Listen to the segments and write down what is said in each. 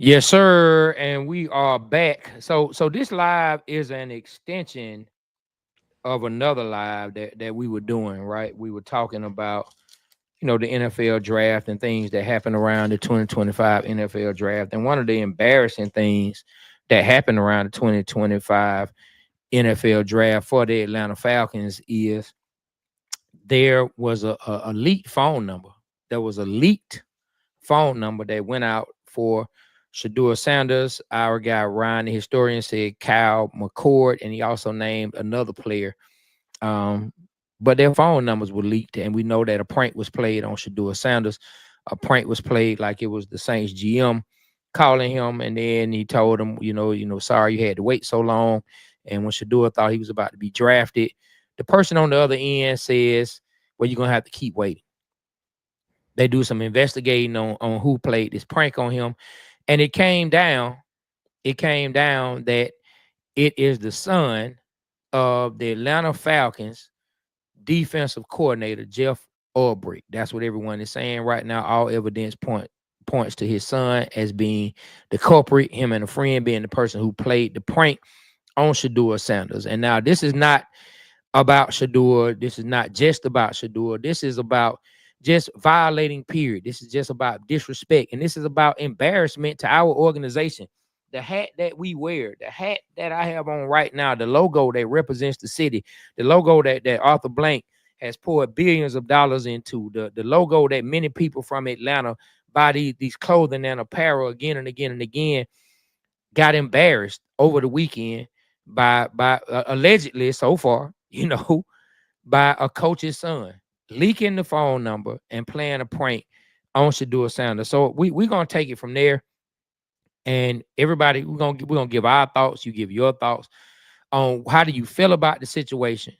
Yes, sir. And we are back. So this live is an extension of another live that we were doing, right? We were talking about, the NFL draft and things that happened around the 2025 NFL draft. And one of the embarrassing things that happened around the 2025 NFL draft for the Atlanta Falcons is there was a leaked phone number. There was a leaked phone number that went out for Shedeur Sanders. Our guy Ryan, the historian, said Kyle McCord, and he also named another player. Um, but their phone numbers were leaked, and we know that a prank was played on Shedeur Sanders. A prank was played like it was the Saints GM calling him, and then he told him, sorry you had to wait so long. And when Shedeur thought he was about to be drafted, the person on the other end says, well, you're gonna have to keep waiting. They do some investigating on who played this prank on him. And it came down that it is the son of the Atlanta Falcons defensive coordinator, Jeff Ulbrich. That's what everyone is saying right now. All evidence points to his son as being the culprit, him and a friend being the person who played the prank on Shedeur Sanders. And now this is not about Shedeur. This is not just about Shedeur. This is about just violating, period. This is just about disrespect. And this is about embarrassment to our organization. The hat that we wear, the hat that I have on right now, the logo that represents the city, the logo that Arthur Blank has poured billions of dollars into, the logo that many people from Atlanta buy these clothing and apparel again and again and again, got embarrassed over the weekend by allegedly so far, by a coach's son leaking the phone number and playing a prank on Shedeur Sanders. So we're gonna take it from there. And everybody, we're gonna give our thoughts. You give your thoughts on how do you feel about the situation,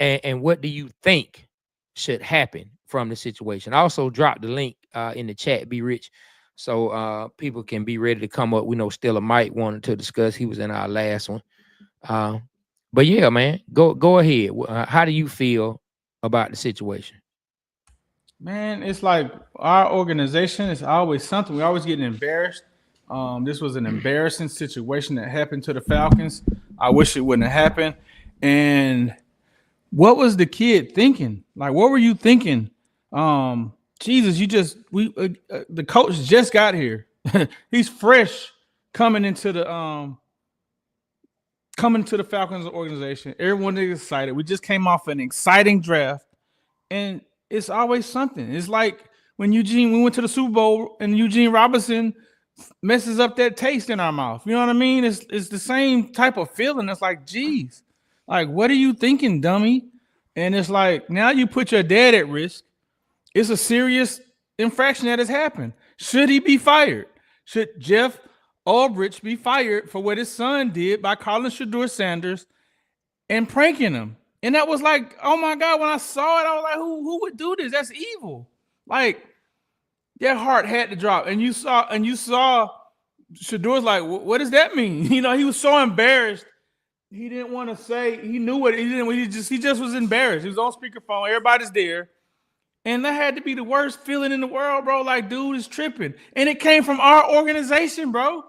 and what do you think should happen from the situation. I also drop the link in the chat, Be Rich, so people can be ready to come up. We know Stella Mike wanted to discuss. He was in our last one. Uh, but yeah, man, go ahead. How do you feel about the situation? Man, it's like our organization is always something. We always getting embarrassed. This was an embarrassing situation that happened to the Falcons. I wish it wouldn't have happened. And what was the kid thinking? Like, what were you thinking? Jesus, the coach just got here. He's fresh coming into the Falcons organization. Everyone is excited. We just came off an exciting draft, and it's always something. It's like when we went to the Super Bowl and Eugene Robinson messes up that taste in our mouth. You know what I mean? It's the same type of feeling. It's like, geez, like, what are you thinking, dummy? And it's like, now you put your dad at risk. It's a serious infraction that has happened. Should he be fired? Should Jeff Ulbrich be fired for what his son did by calling Shedeur Sanders and pranking him? And that was like, oh my God, when I saw it, I was like, who would do this? That's evil. Like, their heart had to drop. And you saw Shedeur's like, what does that mean? He was so embarrassed. He didn't want to say, he knew what he didn't, he just was embarrassed. He was on speakerphone, everybody's there. And that had to be the worst feeling in the world, bro. Like, dude is tripping. And it came from our organization, bro.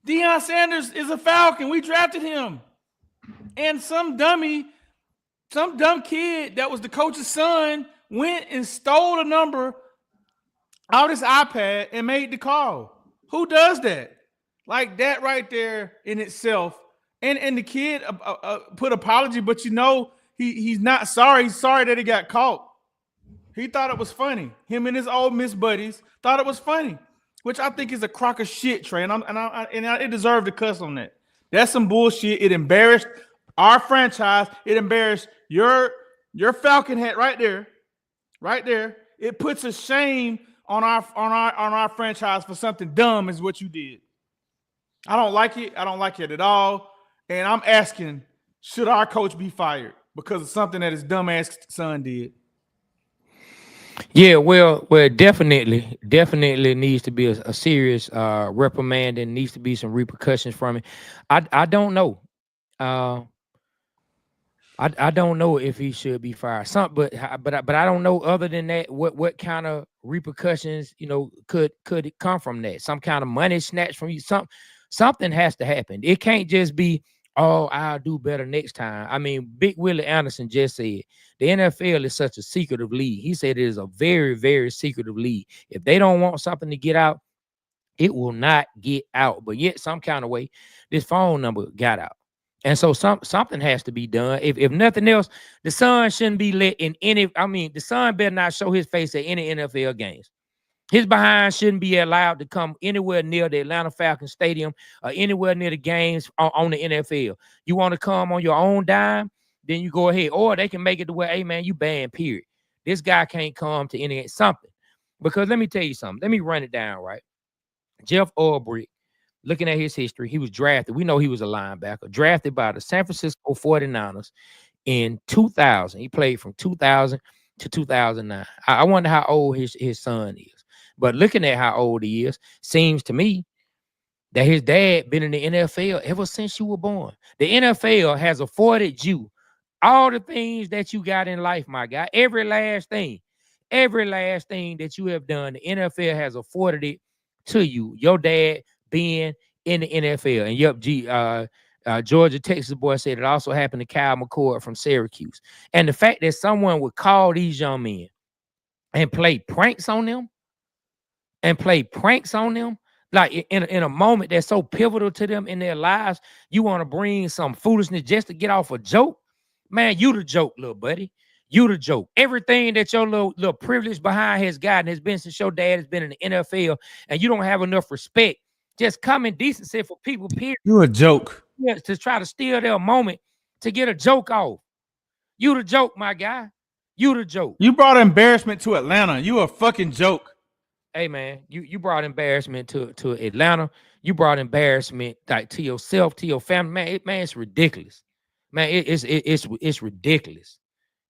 Deion Sanders is a Falcon. We drafted him. And some dumb kid that was the coach's son went and stole a number out his iPad and made the call. Who does that? Like, that right there in itself. And the kid put apology, but he's not sorry. He's sorry that he got caught. He thought it was funny. Him and his old Miss buddies thought it was funny, which I think is a crock of shit, Trey. And it deserved to cuss on that. That's some bullshit. It embarrassed our franchise. It embarrassed your Falcon hat right there. Right there. It puts a shame on our franchise for something dumb is what you did. I don't like it. I don't like it at all. And I'm asking, should our coach be fired because of something that his dumbass son did? Yeah, well, definitely needs to be a serious reprimand, and needs to be some repercussions from it. I don't know. I I don't know if he should be fired. But I don't know other than that what kind of repercussions could it come from that? Some kind of money snatch from you. Something has to happen. It can't just be, oh, I'll do better next time. I mean, Big Willie Anderson just said the NFL is such a secretive league. He said it is a very, very secretive league. If they don't want something to get out, it will not get out. But yet, some kind of way, this phone number got out. And so something has to be done. If nothing else, the son shouldn't be let in any. I mean, the son better not show his face at any NFL games. His behind shouldn't be allowed to come anywhere near the Atlanta Falcons stadium or anywhere near the games on the NFL. You want to come on your own dime, then you go ahead. Or they can make it to where, hey man, you banned, period. This guy can't come to any something. Because let me tell you something. Let me run it down, right? Jeff Ulbrich, looking at his history, he was drafted. We know he was a linebacker, drafted by the San Francisco 49ers in 2000. He played from 2000 to 2009. I wonder how old his son is. But looking at how old he is, seems to me that his dad been in the NFL ever since you were born. The NFL has afforded you all the things that you got in life, my guy. Every last thing that you have done, the NFL has afforded it to you. Your dad being in the NFL. And yep, Georgia Texas boy said it also happened to Kyle McCord from Syracuse. And the fact that someone would call these young men and play pranks on them, like in a moment that's so pivotal to them in their lives, you want to bring some foolishness just to get off a joke. Man, you the joke, little buddy. You the joke. Everything that your little privilege behind has gotten has been since your dad has been in the NFL, and you don't have enough respect. Just common decency for people, period. You a joke. To try to steal their moment to get a joke off. You the joke, my guy. You the joke. You brought embarrassment to Atlanta. You a fucking joke. Hey man, you brought embarrassment to Atlanta. You brought embarrassment like to yourself, to your family. Man, it's ridiculous. Man, it's ridiculous.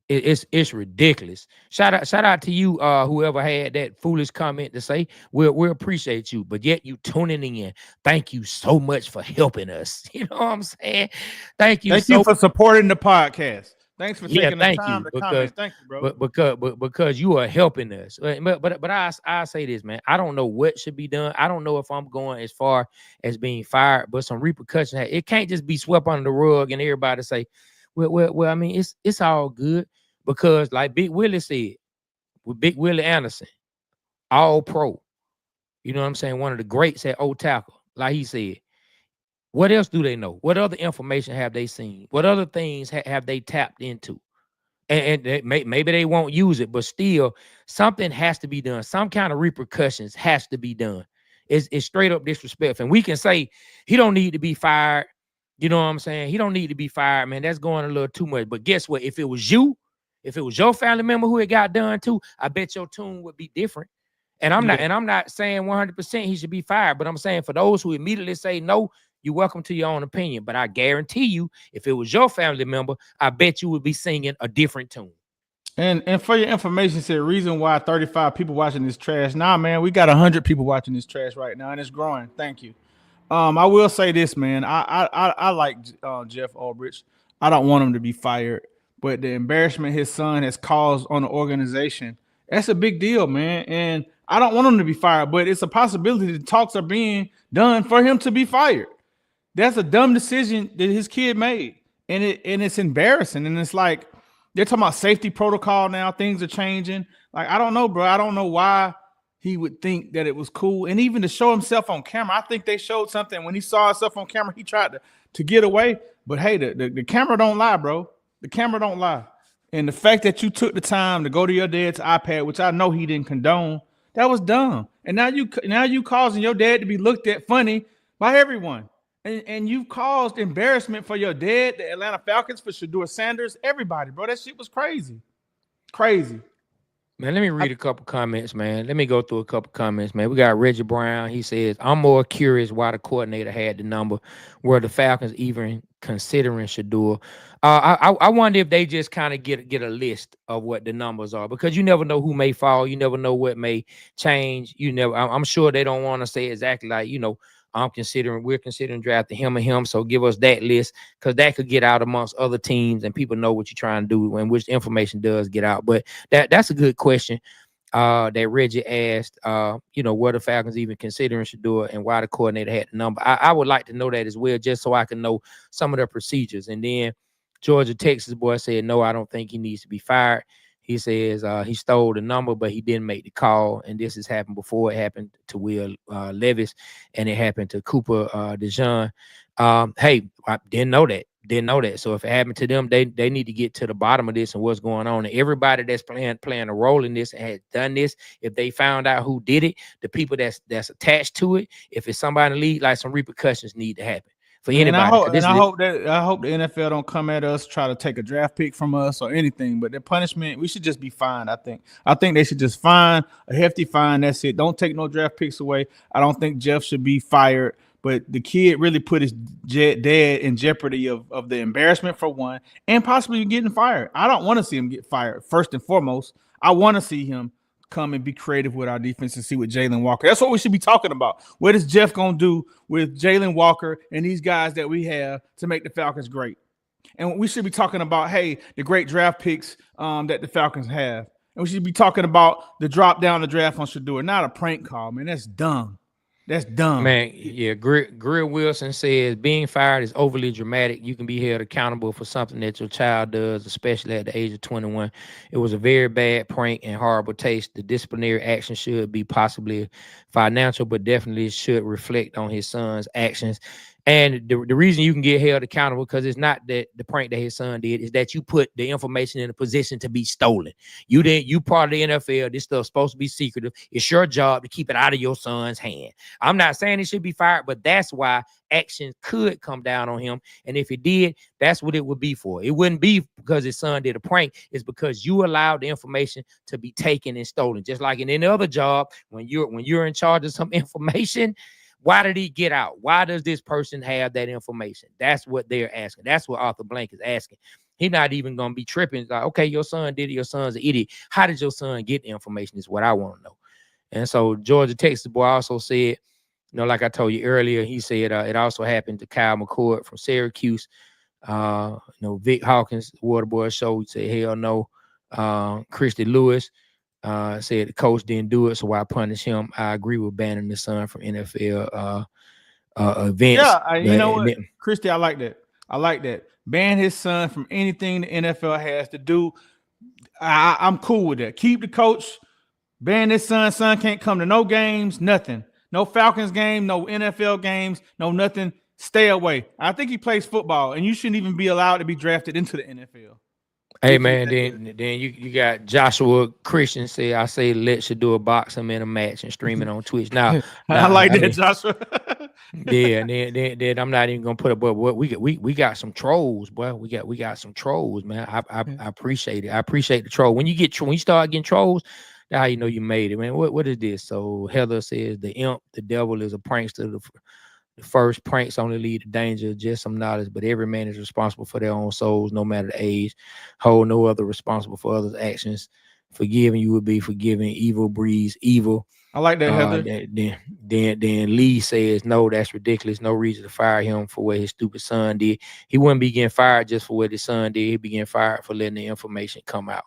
It's ridiculous. Shout out to you, whoever had that foolish comment to say. We appreciate you, but yet you tuning in. Thank you so much for helping us. You know what I'm saying? Thank you for supporting the podcast. Thanks for taking the time to comment. Thank you, bro. Because you are helping us. But I say this, man. I don't know what should be done. I don't know if I'm going as far as being fired, but some repercussions. It can't just be swept under the rug and everybody say, well, I mean, it's all good. Because like Big Willie said, with Big Willie Anderson, all pro. You know what I'm saying? One of the greats at old tackle. Like he said, what else do they know? What other information have they seen? What other things have they tapped into? And maybe they won't use it, but still, something has to be done. Some kind of repercussions has to be done. It's straight up disrespectful. And we can say he don't need to be fired. You know what I'm saying? He don't need to be fired, man. That's going a little too much. But guess what? If it was you, if it was your family member who it got done to, I bet your tune would be different. And I'm not saying 100% he should be fired, but I'm saying for those who immediately say no, you're welcome to your own opinion. But I guarantee you, if it was your family member, I bet you would be singing a different tune. And for your information, said reason why 35 people watching this trash. Nah, man, we got 100 people watching this trash right now, and it's growing. Thank you. I will say this, man. I like Jeff Ulbrich. I don't want him to be fired, but the embarrassment his son has caused on the organization, that's a big deal, man. And I don't want him to be fired, but it's a possibility that talks are being done for him to be fired. That's a dumb decision that his kid made, and it's embarrassing. And it's like they're talking about safety protocol now. Things are changing. Like, I don't know, bro. I don't know why he would think that it was cool. And even to show himself on camera, I think they showed something. When he saw himself on camera, he tried to get away. But hey, the camera don't lie, bro. The camera don't lie. And the fact that you took the time to go to your dad's iPad, which I know he didn't condone, that was dumb. And now you causing your dad to be looked at funny by everyone. And you've caused embarrassment for your dad, the Atlanta Falcons, for Shedeur Sanders, everybody, bro. That shit was crazy. Crazy. Man, let me read a couple comments, man. Let me go through a couple comments, man. We got Reggie Brown. He says, I'm more curious why the coordinator had the number. Were the Falcons even considering Shedeur? I wonder if they just kind of get a list of what the numbers are, because you never know who may fall. You never know what may change. I'm sure they don't want to say exactly like, we're considering drafting him and him. So give us that list, because that could get out amongst other teams and people know what you're trying to do and which information does get out. But that's a good question that Reggie asked, were the Falcons even considering Shedeur and why the coordinator had the number. I would like to know that as well, just so I can know some of the procedures. And then Georgia Texas boy said, no, I don't think he needs to be fired. He says he stole the number, but he didn't make the call. And this has happened before. It happened to Will Levis, and it happened to Cooper DeJean. Hey, I didn't know that. Didn't know that. So if it happened to them, they need to get to the bottom of this and what's going on. And everybody that's playing a role in this and has done this, if they found out who did it, the people that's attached to it, if it's somebody in the league, like some repercussions need to happen for anybody. And I hope the NFL don't come at us, try to take a draft pick from us or anything. But the punishment, we should just be fined. I think they should just fine a hefty fine. That's it. Don't take no draft picks away. I don't think Jeff should be fired. But the kid really put his dad in jeopardy of the embarrassment for one, and possibly getting fired. I don't want to see him get fired. First and foremost, I want to see him come and be creative with our defense and see what Jalen Walker. That's what we should be talking about. What is Jeff going to do with Jalen Walker and these guys that we have to make the Falcons great? And we should be talking about, hey, the great draft picks that the Falcons have. And we should be talking about the drop down the draft on Shedeur, not a prank call, man. That's dumb. That's dumb. Man, yeah. Greer Wilson says being fired is overly dramatic. You can be held accountable for something that your child does, especially at the age of 21. It was a very bad prank and horrible taste. The disciplinary action should be possibly financial, but definitely should reflect on his son's actions. And the reason you can get held accountable, because it's not that the prank that his son did, is that you put the information in a position to be stolen. You part of the NFL. This stuff's supposed to be secretive. It's your job to keep it out of your son's hand. I'm not saying he should be fired, but that's why action could come down on him. And if it did, that's what it would be for. It wouldn't be because his son did a prank. It's because you allowed the information to be taken and stolen. Just like in any other job, when you're in charge of some information, why did he get out? Why does this person have that information? That's what they're asking. That's what Arthur Blank is asking. He's not even going to be tripping. It's like, okay, your son did it. Your son's an idiot. How did your son get the information is what I want to know. And so Georgia Texas boy also said, like I told you earlier, he said it also happened to Kyle McCord from Syracuse. Vic Hawkins, the Water Boy show, he said, hell no. Christy Lewis said the coach didn't do it, so why punish him? I agree with banning the son from NFL events. Yeah, you know what, Christy, I like that. Ban his son from anything the NFL has to do. I'm cool with that. Keep the coach. Ban his son. Son can't come to no games, nothing. No Falcons game, no NFL games, no nothing. Stay away. I think he plays football, and you shouldn't even be allowed to be drafted into the NFL. Hey man, then you got Joshua Christian say, I say let Shedeur box him in a match and stream it on Twitch. Now I like that, Joshua. Yeah, then I'm not even gonna put up. But what we got some trolls, boy. We got some trolls, man. I appreciate it. I appreciate the troll. When you start getting trolls, that's how you know you made it, man. What is this? So Heather says the imp, the devil is a prankster. The first pranks only lead to danger, just some knowledge, but every man is responsible for their own souls, no matter the age. Hold no other responsible for others' actions. Forgiving you will be forgiven. Evil breeds evil. I like that, Heather. Then Lee says, no, that's ridiculous. No reason to fire him for what his stupid son did. He wouldn't be getting fired just for what his son did. He'd be getting fired for letting the information come out.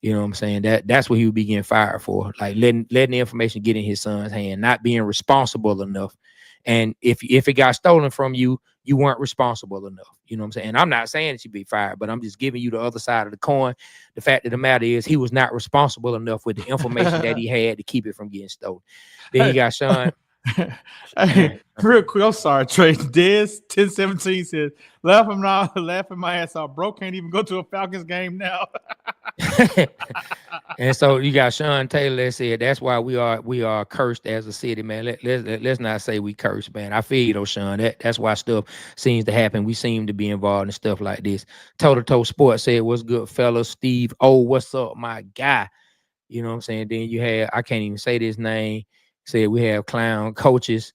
You know what I'm saying? That's what he would be getting fired for. Like letting the information get in his son's hand, not being responsible enough. And if it got stolen from you, you weren't responsible enough. You know what I'm saying? And I'm not saying that you be fired, but I'm just giving you the other side of the coin. The fact of the matter is he was not responsible enough with the information that he had to keep it from getting stolen. Then you got Sean. Hey, real quick, I'm sorry, Trey. Dez 1017 says, laughing my ass off. Bro can't even go to a Falcons game now. And so you got Sean Taylor that said that's why we are cursed as a city, man. Let's not say we cursed, man. I feel you though, Sean. That's why stuff seems to happen. We seem to be involved in stuff like this. Toe Sports said, what's good, fellas? Steve, what's up, my guy? You know what I'm saying? Then you have, I can't even say this name. Said we have clown coaches.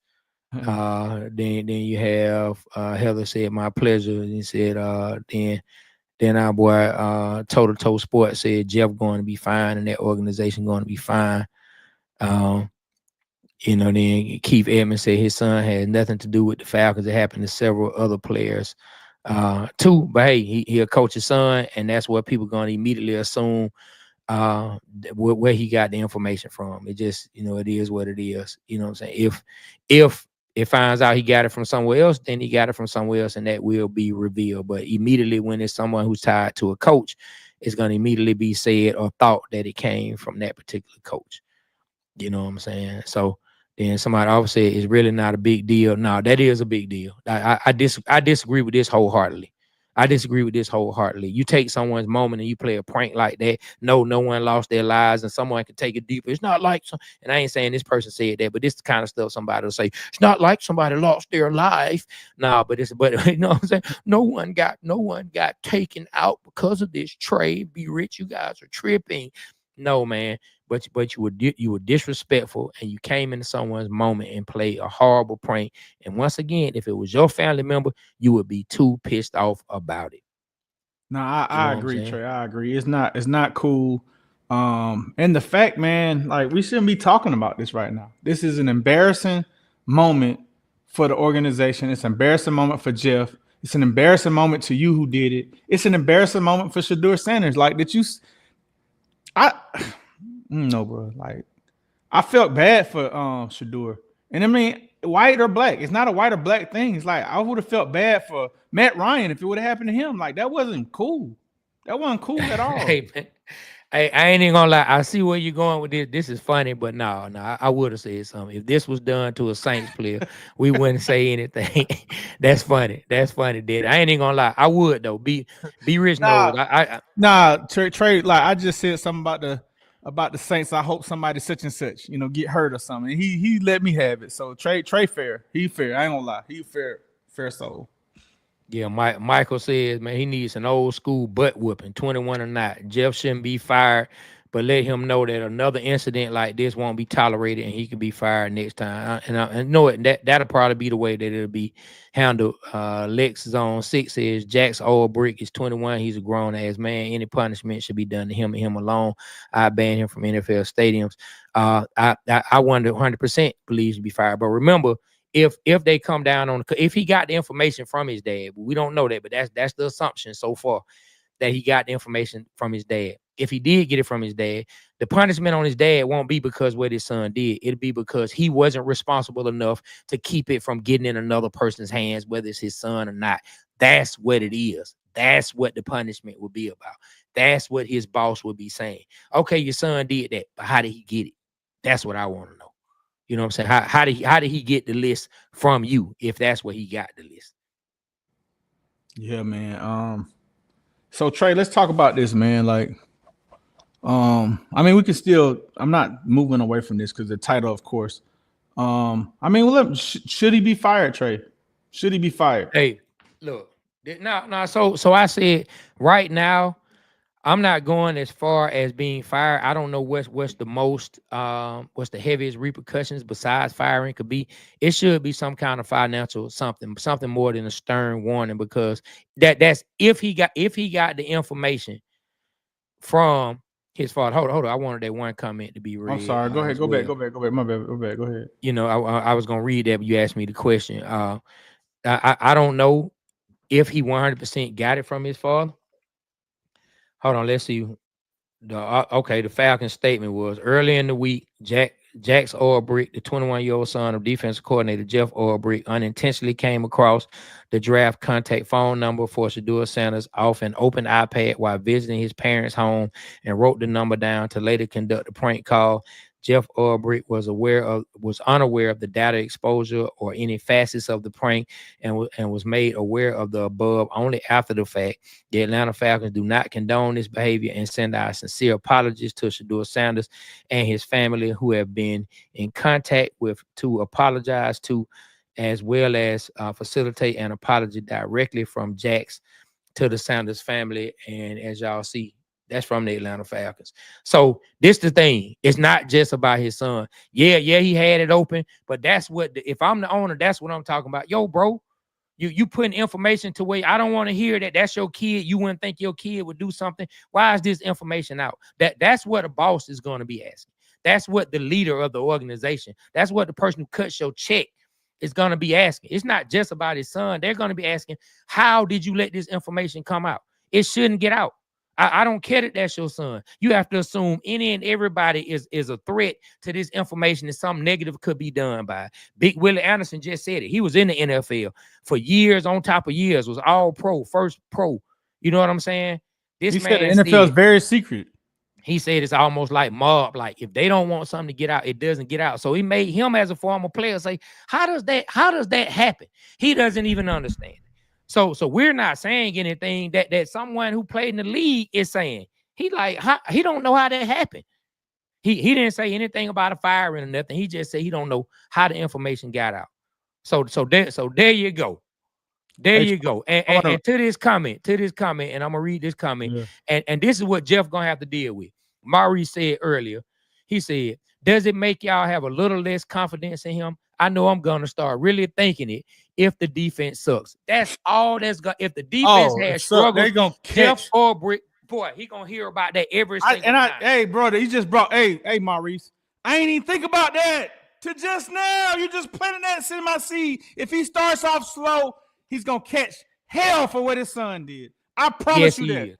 Then you have Heather said my pleasure. And he said then our boy Toe Sports said Jeff going to be fine and that organization going to be fine. Then Keith Edmonds said his son had nothing to do with the Falcons. It happened to several other players too. But hey, he a coach's son, and that's what people gonna immediately assume where he got the information from. It just, it is what it is. You know what I'm saying? If it finds out he got it from somewhere else, then he got it from somewhere else, and that will be revealed. But immediately when it's someone who's tied to a coach, it's going to immediately be said or thought that it came from that particular coach. You know what I'm saying? So then somebody obviously said it's really not a big deal. No, that is a big deal. I disagree with this wholeheartedly. I disagree with this wholeheartedly. You take someone's moment and you play a prank like that. No one lost their lives, and someone can take it deeper. It's not like, and I ain't saying this person said that, but this is the kind of stuff somebody will say. It's not like somebody lost their life. Nah, but you know what I'm saying? No one got taken out because of this trade. Be rich, you guys are tripping. No, man. But you were disrespectful, and you came into someone's moment and played a horrible prank. And once again, if it was your family member, you would be too pissed off about it. No, You know I what I'm agree, saying? Trey. I agree. It's not cool. And the fact, man, like we shouldn't be talking about this right now. This is an embarrassing moment for the organization. It's an embarrassing moment for Jeff. It's an embarrassing moment to you who did it. It's an embarrassing moment for Shedeur Sanders. Like that I no, bro. Like I felt bad for Shedeur. And I mean, white or black. It's not a white or black thing. It's like I would have felt bad for Matt Ryan if it would have happened to him. Like that wasn't cool. That wasn't cool at all. Hey, man. Hey, I ain't even gonna lie. I see where you're going with this. This is funny, but no, I would have said something. If this was done to a Saints player, we wouldn't say anything. That's funny. That's funny, Dad. I ain't even gonna lie. I would though. Be rich knows. Nah, nah, Trey. Like I just said something about the Saints. I hope somebody such and such, get hurt or something. And he let me have it. So Trey fair. He fair. I ain't gonna lie. He fair soul. Yeah, Michael says, man, he needs an old school butt whooping, 21 or not. Jeff shouldn't be fired, but let him know that another incident like this won't be tolerated, and he can be fired next time. And know it, that'll probably be the way that it'll be handled. Lex Zone 6 says Jax Ulbrich is 21. He's a grown ass man. Any punishment should be done to him and him alone. I ban him from NFL stadiums. I 100% believes to be fired. But remember, if they come down on, if he got the information from his dad, we don't know that, but that's the assumption so far, that he got the information from his dad. If he did get it from his dad, the punishment on his dad won't be because what his son did. It'll be because he wasn't responsible enough to keep it from getting in another person's hands, whether it's his son or not. That's what it is. That's what the punishment would be about. That's what his boss would be saying. Okay, your son did that, but how did he get it? That's what I want to know. You know what I'm saying? How did he get the list from you if that's where he got the list? Yeah, man. So Trey, let's talk about this, man. Like, I mean, we can still. I'm not moving away from this because the title, of course. I mean, should he be fired, Trey? Should he be fired? Hey, look, no. So I said right now, I'm not going as far as being fired. I don't know what's the most what's the heaviest repercussions besides firing could be. It should be some kind of financial something more than a stern warning, because that's if he got the information from his father. Hold on. I wanted that one comment to be I'm read sorry. Go ahead. as Go back. well. Go back. Go back. My bad. Go back. Go ahead. I was gonna read that, but you asked me the question. I don't know if he 100% got it from his father. Hold on, let's see. The Falcons statement was early in the week. Jax Ulbrich, the 21-year-old son of defensive coordinator Jeff Ulbrich, unintentionally came across the draft contact phone number for Shedeur Sanders off an open iPad while visiting his parents' home, and wrote the number down to later conduct a prank call. Jeff Ulbrich was unaware of the data exposure or any facets of the prank, and was made aware of the above only after the fact. The Atlanta Falcons do not condone this behavior and send our sincere apologies to Shedeur Sanders and his family, who have been in contact with, to apologize to, as well as facilitate an apology directly from Jax to the Sanders family. And as y'all see, that's from the Atlanta Falcons. So this the thing. It's not just about his son. Yeah, he had it open, but that's what if I'm the owner, that's what I'm talking about. Yo, bro, you putting information to where I don't want to hear that. That's your kid. You wouldn't think your kid would do something. Why is this information out? That's what a boss is going to be asking. That's what the leader of the organization, that's what the person who cuts your check is going to be asking. It's not just about his son. They're going to be asking, how did you let this information come out? It shouldn't get out. I don't care that that's your son. You have to assume any and everybody is a threat to this information, and something negative could be done by. Big Willie Anderson just said it. He was in the NFL for years on top of years, was all pro, first pro. You know what I'm saying? This He said the man NFL is said, very secret. he said it's almost like mob. Like if they don't want something to get out, it doesn't get out. So he made him as a former player say, how does that happen? He doesn't even understand. So we're not saying anything that someone who played in the league is saying. He like he don't know how that happened. He didn't say anything about a firing or nothing. He just said he don't know how the information got out. So there you go. There you go. And to this comment, and I'm gonna read this comment, and this is what Jeff gonna have to deal with. Maurice said earlier, he said, does it make y'all have a little less confidence in him? I know I'm gonna start really thinking it if the defense sucks. That's all that's gonna, if the defense has struggles, they're gonna Jeff Ulbrich, boy, he gonna hear about that every single time. Hey, brother, he just brought, hey, Maurice, I ain't even think about that to just now. You just planted that in my seed. If he starts off slow, he's gonna catch hell for what his son did. I promise you that.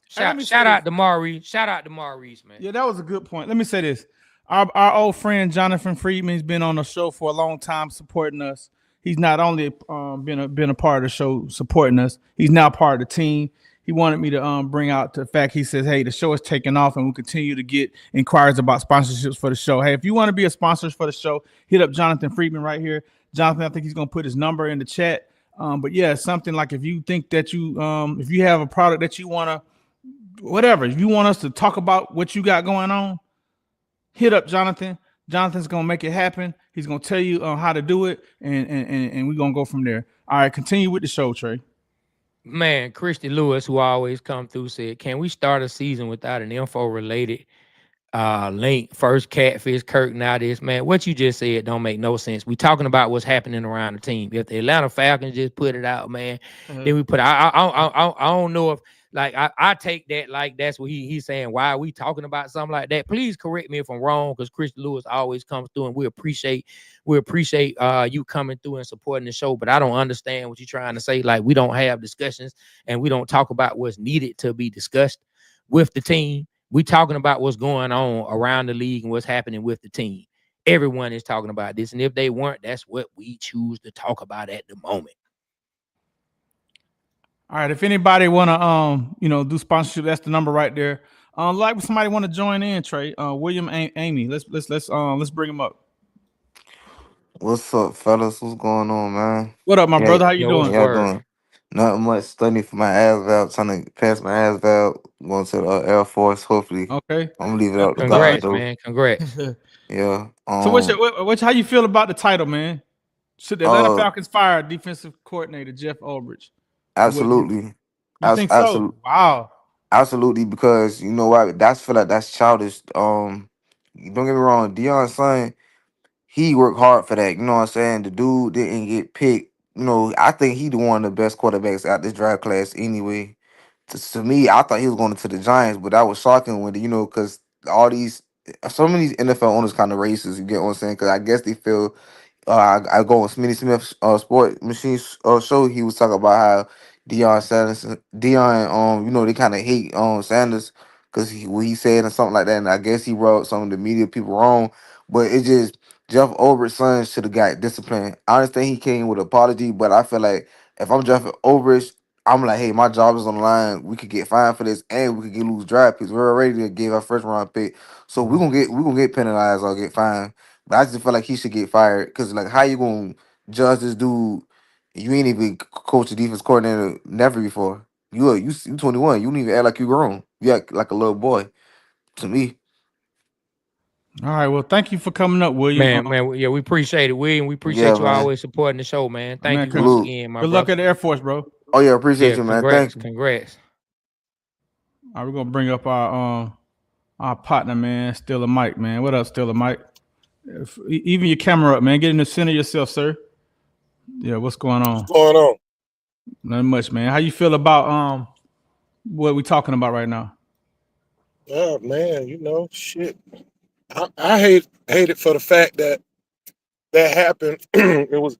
Shout out to Maurice. Shout out to Maurice, man. Yeah, that was a good point. Let me say this. Our old friend Jonathan Friedman's been on the show for a long time supporting us. He's not only been a part of the show supporting us, he's now part of the team. He wanted me to bring out the fact, he says, hey, the show is taking off and we'll continue to get inquiries about sponsorships for the show. Hey, if you want to be a sponsor for the show, hit up Jonathan Friedman right here. Jonathan, I think he's going to put his number in the chat. But yeah, something like if you think that if you have a product that you want to, whatever, if you want us to talk about what you got going on, hit up Jonathan. Jonathan's gonna make it happen. He's gonna tell you how to do it, and we're gonna go from there. All right, continue with the show, Trey. Man, Christy Lewis, who always come through, said, can we start a season without an info related link? First Catfish, Kirk, now this. Man, what you just said don't make no sense. We talking about what's happening around the team. If the Atlanta Falcons just put it out, man, then we put I don't know if, like, I take that like that's what he's saying. Why are we talking about something like that? Please correct me if I'm wrong, because Christian Lewis always comes through, and we appreciate you coming through and supporting the show. But I don't understand what you're trying to say. Like, we don't have discussions and we don't talk about what's needed to be discussed with the team. We talking about what's going on around the league and what's happening with the team. Everyone is talking about this, and if they weren't, that's what we choose to talk about at the moment. All right, if anybody want to do sponsorship, that's the number right there. Like, somebody want to join in, Trey, William Amy, let's bring him up. What's up, fellas? What's going on, man? What up, my brother? How you doing? Y'all doing? Not much. Studying for my AS valve, trying to pass my AS valve, going to the Air Force. Hopefully, okay. I'm gonna leave it up to God. God, man. Congrats. Yeah. So how you feel about the title, man? Should the Atlanta Falcons fire defensive coordinator Jeff Ulbrich? Absolutely. You think so? Wow. Absolutely, because you know what? Feel like that's childish. Don't get me wrong, Deion's son, he worked hard for that. You know what I'm saying? The dude didn't get picked. You know, I think he the one of the best quarterbacks out this draft class anyway. To me, I thought he was going to the Giants, but that was shocking when, because some of these NFL owners kind of racist, you get what I'm saying? Because I guess they feel, I go on Smitty Smith Sport Machine show, he was talking about how Deion, they kind of hate Sanders because what he said and something like that, and I guess he rubbed some of the media people wrong, but it just, Jeff Ulbrich's son should have got disciplined. I understand he came with an apology, but I feel like if I'm Jeff Ulbrich, I'm like, hey, my job is on the line. We could get fined for this, and we could lose draft picks. We're already gave our first round pick, so we're gonna get penalized or get fined. But I just feel like he should get fired because, like, how you gonna judge this dude? You ain't even coach a defense coordinator never before. You 21. You don't even act like you grown. You act like a little boy. To me. All right. Well, thank you for coming up, William. Man, yeah, we appreciate it, William. We appreciate you always supporting the show, man. Thank you once again, my brother. Good luck at the Air Force, bro. Oh yeah, appreciate you, man. Thanks. Congrats. All right, we're gonna bring up our partner, man, Stiller Mike, man. What up, Stiller Mike? Even your camera up, man. Get in the center yourself, sir. Yeah, what's going on? What's going on? Nothing much, man. How you feel about what we talking about right now? Yeah, man, shit. I hate it for the fact that happened. It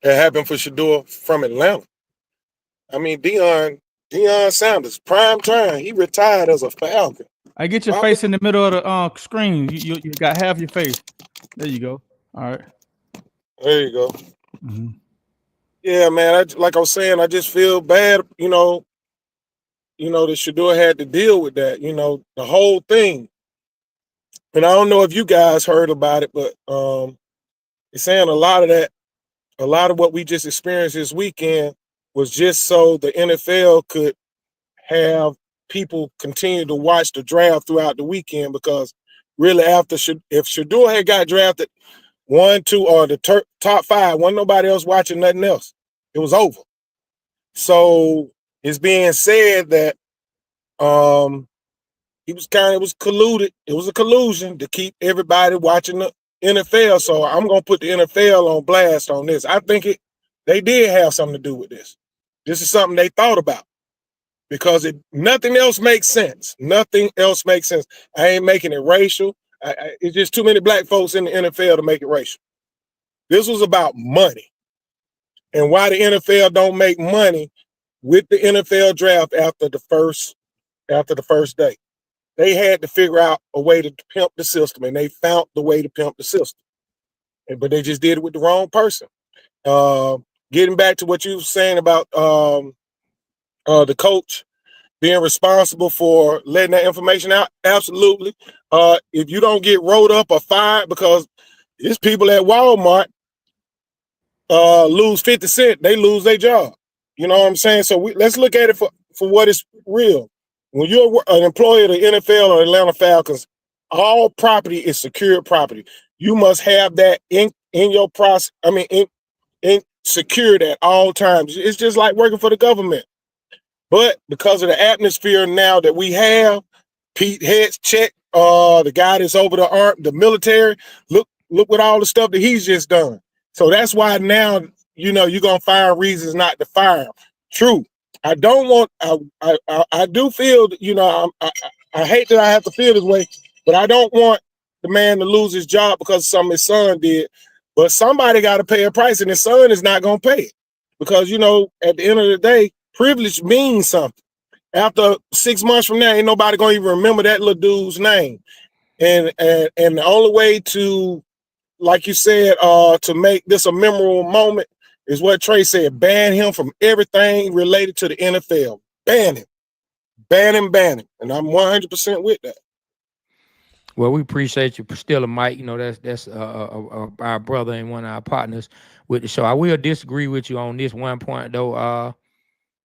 happened for Shedeur from Atlanta. I mean, Deion Sanders, prime time. He retired as a Falcon. I get your Why face in the middle of the screen. You got half your face. There you go. All right. There you go. Mm-hmm. Yeah, man. Like I was saying, I just feel bad. That Shedeur had to deal with that. The whole thing. And I don't know if you guys heard about it, but it's saying a lot of what we just experienced this weekend was just so the NFL could have people continue to watch the draft throughout the weekend, because really if Shedeur had got drafted 1, 2, or the top 5, wasn't nobody else watching nothing else. It was over. So it's being said that it was colluded. It was a collusion to keep everybody watching the NFL. So I'm gonna put the NFL on blast on this. I think they did have something to do with this. This is something they thought about, because nothing else makes sense. Nothing else makes sense. I ain't making it racial. It's just too many black folks in the NFL to make it racial. This was about money, and why the NFL don't make money with the NFL draft after the first day. They had to figure out a way to pimp the system, and they found the way to pimp the system. But they just did it with the wrong person. Getting back to what you were saying about the coach being responsible for letting that information out, absolutely. If you don't get rolled up or fired, because it's people at Walmart lose 50 cents, they lose their job. You know what I'm saying? So let's look at it for what is real. When you're an employee of the NFL or Atlanta Falcons, all property is secured property. You must have that in your process. I mean, in secured at all times. It's just like working for the government. But because of the atmosphere now that we have, Pete Heads check, the guy that's over the military, look with all the stuff that he's just done. So that's why now, you're gonna find reasons not to fire him. True. I don't want. I do feel that, I hate that I have to feel this way, but I don't want the man to lose his job because of something his son did. But somebody got to pay a price, and his son is not gonna pay it, because at the end of the day, privilege means something. After 6 months from now, ain't nobody gonna even remember that little dude's name. And the only way to, like you said, to make this a memorable moment is what Trey said: ban him from everything related to the NFL. Ban him. Ban him, ban him. And I'm 100% with that. Well, we appreciate you still, Mike. That's our brother and one of our partners with the show. I will disagree with you on this one point, though,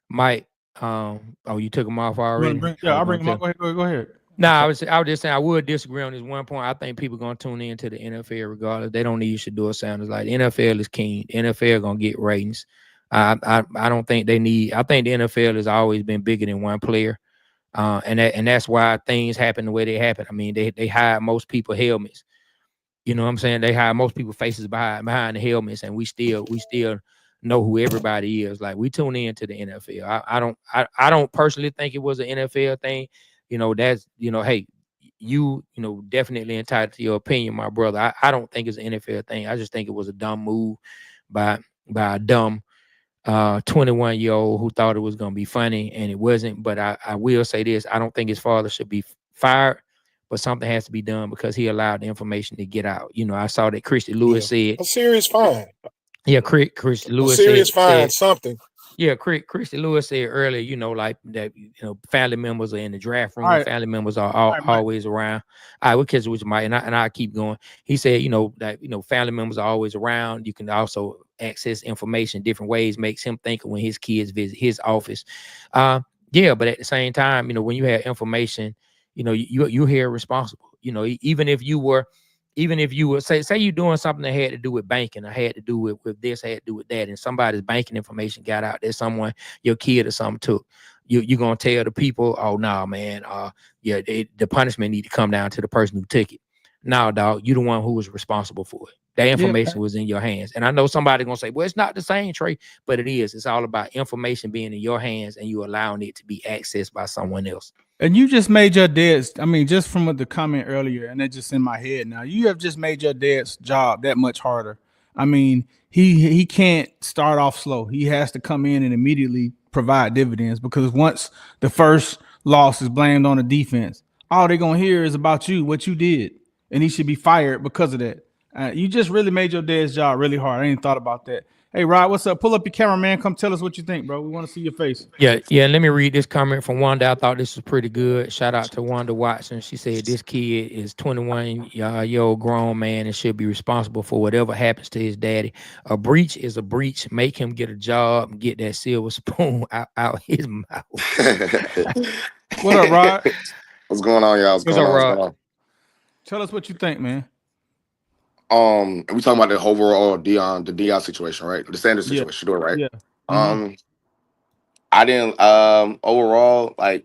Mike. You took him off already? I'll bring him up. Go ahead. No, I was just saying I would disagree on this one point. I think people gonna tune in to the NFL regardless. They don't need Shedeur Sanders. Like, the NFL is king. The NFL gonna get ratings. I don't think they need. I think the NFL has always been bigger than one player, and that's why things happen the way they happen. I mean, they hide most people helmets. You know what I'm saying? They hide most people faces behind the helmets, and we still know who everybody is. Like, we tune in to the NFL. I don't personally think it was an NFL thing. That's, hey, definitely entitled to your opinion, my brother. I don't think it's an NFL thing. I just think it was a dumb move by a dumb 21-year-old who thought it was going to be funny, and it wasn't. But I will say this: I don't think his father should be fired, but something has to be done because he allowed the information to get out. I saw that Christy Lewis said a serious fine. Yeah, Christy Lewis serious fine, said something. Yeah, Christy Lewis said earlier, like that, family members are in the draft room. Right. Family members are always around. I would catch it with Mike, and I keep going. He said, that family members are always around. You can also access information different ways. Makes him think of when his kids visit his office. Yeah, but at the same time, when you have information, you're here responsible. Even if you were say you're doing something that had to do with banking, or had to do with this, had to do with that, and somebody's banking information got out there, someone, your kid or something took, you're gonna tell the people, oh no, man, the punishment need to come down to the person who took it. No, dog, you the one who was responsible for it. That information was in your hands. And I know somebody gonna say, well, it's not the same, Trey, but it is. It's all about information being in your hands and you allowing it to be accessed by someone else. And you just made your dad's, I mean, just from what the comment earlier, and it's just in my head now, you have just made your dad's job that much harder. I mean, he can't start off slow. He has to come in and immediately provide dividends because once the first loss is blamed on the defense, all they're gonna hear is about you, what you did, and he should be fired because of that. You just really made your dad's job really hard. I ain't thought about that. Hey, Rod, what's up? Pull up your camera, man. Come tell us what you think, bro. We want to see your face. Yeah. Let me read this comment from Wanda. I thought this was pretty good. Shout out to Wanda Watson. She said this kid is 21-year-old grown man and should be responsible for whatever happens to his daddy. A breach is a breach. Make him get a job and get that silver spoon out his mouth. What up, Rod? What's going on, y'all? What's up, Rod? On? Tell us what you think, man. We talking about the overall the Dion situation, right? The Sanders situation, Shedeur, right? Yeah. I didn't overall, like,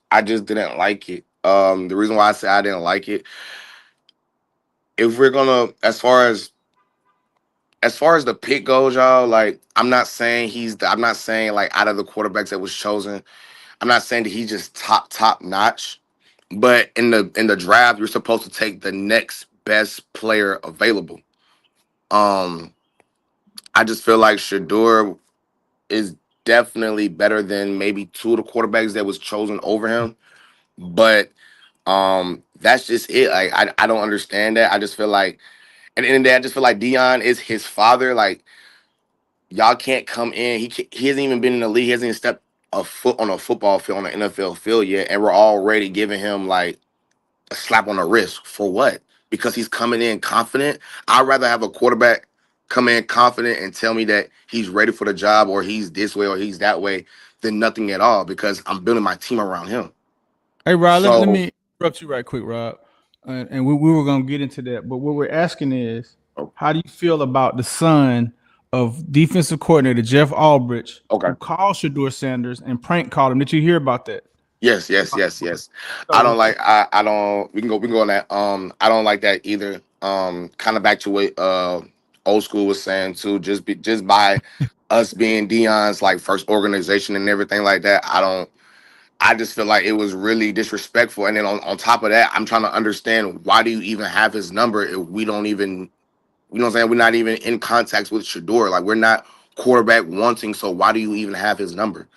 I just didn't like it. The reason why I say I didn't like it, if we're gonna, as far as the pick goes, y'all, like, I'm not saying like out of the quarterbacks that was chosen, I'm not saying that he's just top notch. But in the draft, you're supposed to take the next best player available. I just feel like Shedeur is definitely better than maybe two of the quarterbacks that was chosen over him. But that's just it. Like, I don't understand that. I just feel like, at the end of the day, I just feel like Dion is his father. Like, y'all can't come in. He hasn't even been in the league. He hasn't even stepped a foot on a football field, on an NFL field yet, and we're already giving him like a slap on the wrist for what? Because he's coming in confident. I'd rather have a quarterback come in confident and tell me that he's ready for the job or he's this way or he's that way than nothing at all, because I'm building my team around him. Hey, Rod, let me interrupt you right quick, Rod. And we were going to get into that. But what we're asking is, how do you feel about the son of defensive coordinator Jeff Ulbrich, who called Shedeur Sanders and prank called him? Did you hear about that? Yes. I don't like. I don't. We can go on that. I don't like that either. Kind of back to what old school was saying too. Just by us being Dion's like first organization and everything like that. I just feel like it was really disrespectful. And then on top of that, I'm trying to understand, why do you even have his number if we don't even, you know what I'm saying? We're not even in contact with Shedeur. Like, we're not quarterback wanting. So why do you even have his number?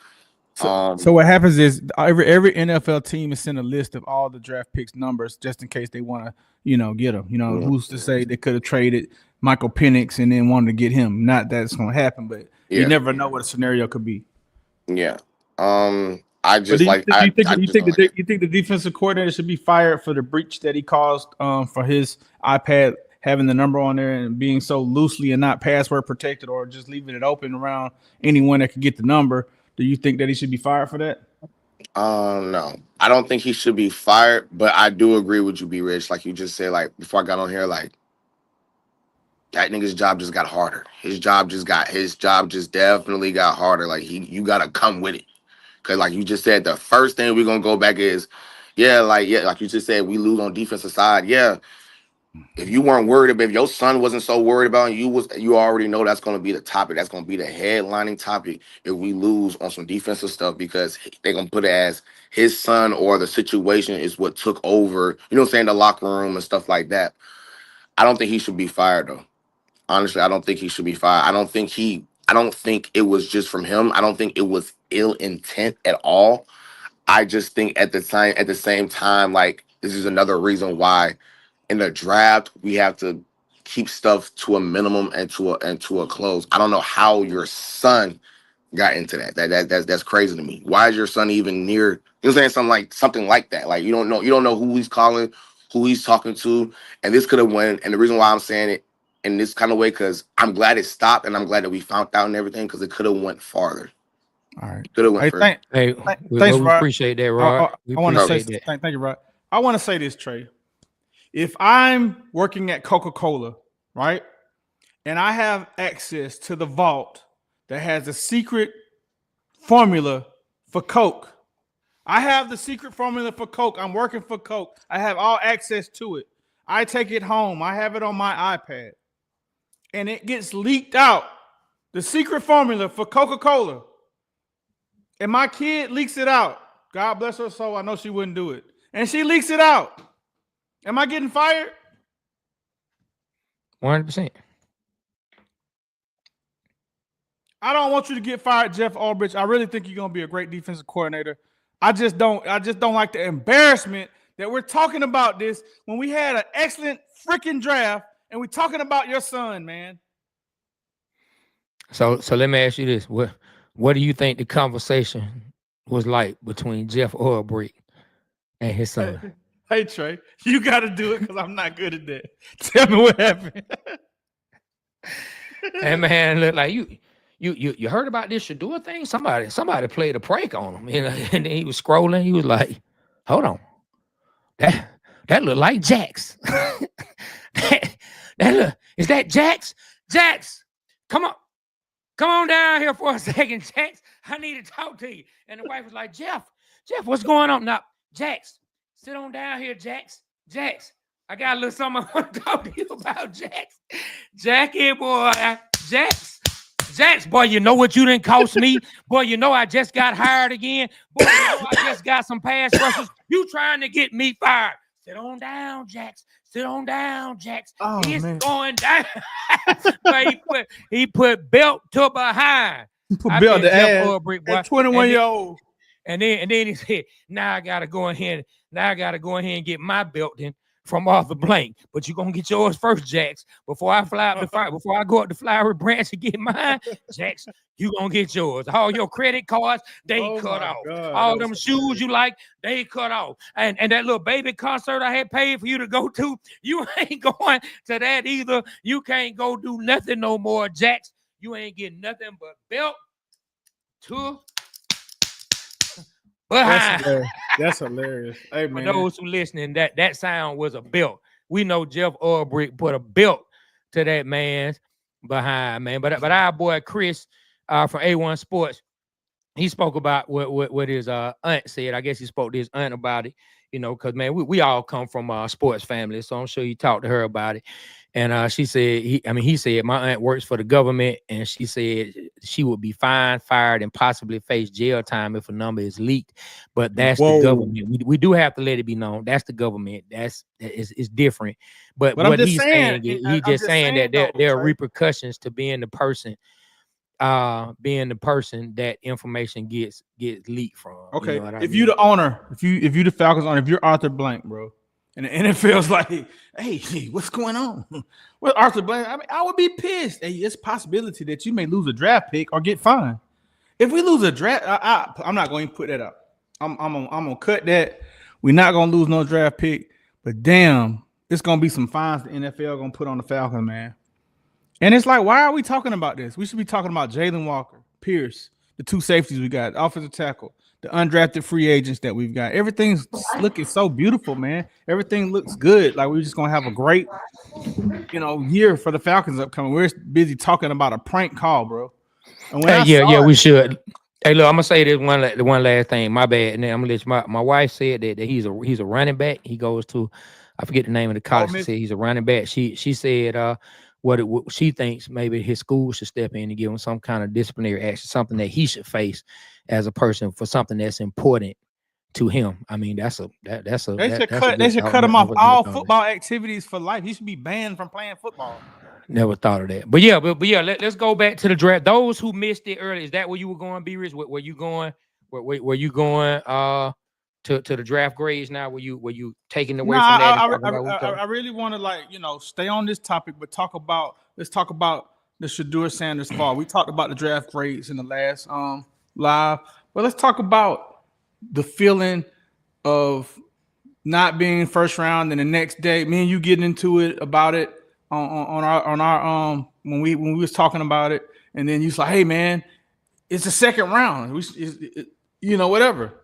So what happens is every NFL team is sent a list of all the draft picks numbers just in case they want to, get them. Who's to say they could have traded Michael Penix and then wanted to get him? Not that it's going to happen, but you never know what a scenario could be. Yeah. I just you think the defensive coordinator should be fired for the breach that he caused for his iPad having the number on there and being so loosely and not password protected, or just leaving it open around anyone that could get the number? Do you think that he should be fired for that? No, I don't think he should be fired, but I do agree with you, B Rich. Like you just said, like before I got on here, like that nigga's job just got harder. His job just definitely got harder. Like you gotta come with it. Cause like you just said, the first thing we're gonna go back is, like you just said, we lose on defensive side. Yeah. If you weren't worried about, if your son wasn't so worried about you already know that's going to be the topic. That's going to be the headlining topic if we lose on some defensive stuff, because they're going to put it as his son or the situation is what took over, you know what I'm saying, the locker room and stuff like that. I don't think he should be fired, though. Honestly, I don't think he should be fired. I don't think it was just from him. I don't think it was ill intent at all. I just think at the same time, like, this is another reason why in the draft we have to keep stuff to a minimum and to a close. I don't know how your son got into that. That's crazy to me. Why is your son even near? You know what I'm saying? Something like that. Like, you don't know who he's calling, who he's talking to, and this could have went. And the reason why I'm saying it in this kind of way, because I'm glad it stopped and I'm glad that we found out and everything, because it could have went farther. All right. Could have went further. Thanks, we Rod. Appreciate that, Rod. I want to say thank you, Rod. I want to say this, Trey. If I'm working at Coca-Cola, right, and I have access to the vault that has a secret formula for Coke, I have the secret formula for Coke. I'm working for Coke. I have all access to it. I take it home. I have it on my iPad. And it gets leaked out, the secret formula for Coca-Cola. And my kid leaks it out. God bless her soul. I know she wouldn't do it. And she leaks it out. Am I getting fired? 100%. I don't want you to get fired, Jeff Ulbrich. I really think you're gonna be a great defensive coordinator. I just don't like the embarrassment that we're talking about this when we had an excellent freaking draft and we're talking about your son, man. So let me ask you this: what do you think the conversation was like between Jeff Ulbrich and his son? Hey Trey, you got to do it because I'm not good at that. Tell me what happened. And man, look like you heard about this Shedeur thing? Somebody played a prank on him, you know, and then he was scrolling. He was like, "Hold on, that look like Jax. that look, is that Jax? Jax, come on down here for a second, Jax. I need to talk to you." And the wife was like, Jeff, what's going on now? Jax, sit on down here, Jax. I got a little something I want to talk to you about, Jax. Jackie, boy, Jax, boy, you know what you didn't cost me? Boy, you know I just got hired again. Boy, you know I just got some pass rushers. You trying to get me fired. Sit on down, Jax. Sit on down, Jax. Oh, it's man. going down. But he put belt to behind. He put belt to ass. 21-year-old. And then he said, now I gotta go ahead and get my belt then from Arthur Blank. But you're gonna get yours first, Jax. Before I go up to Flowery Branch and get mine, Jax, you gonna get yours. All your credit cards, they cut off. God, all them shoes you like, they cut off. And that little baby concert I had paid for you to go to, you ain't going to that either. You can't go do nothing no more, Jax. You ain't getting nothing but belt to behind. That's hilarious. Hey, man. For those who listening, that sound was a belt. We know Jeff Ulbrich put a belt to that man's behind, man. But our boy Chris from A1 Sports, he spoke about what his aunt said. I guess he spoke to his aunt about it, you know, because man, we all come from a sports family, so I'm sure you talked to her about it. And she said, he said, my aunt works for the government, and she said she would be fined, fired, and possibly face jail time if a number is leaked. But that's the government. We do have to let it be known. That's the government. It's different. But what he's saying that there are repercussions to being the person that information gets leaked from. Okay, you know if you the owner, if you the Falcons owner, if you're Arthur Blank, bro, and the NFL's like, hey, what's going on? Well, Arthur Blank, I would be pissed. Hey, it's a possibility that you may lose a draft pick or get fined. If we lose a draft, I'm not going to put that up. I'm gonna cut that. We're not gonna lose no draft pick, but damn, it's gonna be some fines the NFL gonna put on the Falcons, man. And it's like, why are we talking about this? We should be talking about Jalen Walker, Pierce, the two safeties we got, offensive tackle, the undrafted free agents that we've got. Everything's looking so beautiful, man. Everything looks good. Like we're just gonna have a great, year for the Falcons upcoming. We're busy talking about a prank call, bro. And we should. Hey, look, I'm gonna say this one last thing. My bad, and then I'm gonna let you. My wife said that he's a running back. He goes to, I forget the name of the college. She said he's a running back. She said what she thinks maybe his school should step in and give him some kind of disciplinary action, something that he should face as a person for something that's important to him. I mean, they should cut him off all football activities for life. He should be banned from playing football. Never thought of that. But yeah, let's go back to the draft. Those who missed it early, is that where you were going, B-Rich? Were you going? Were you going to the draft grades now? Were you taking away from that? I really want to stay on this topic, but let's talk about the Shedeur Sanders fall. We talked about the draft grades in the last live, but let's talk about the feeling of not being first round and the next day, me and you getting into it about it on our when we was talking about it, and then you was like, hey man, it's the second round. Whatever.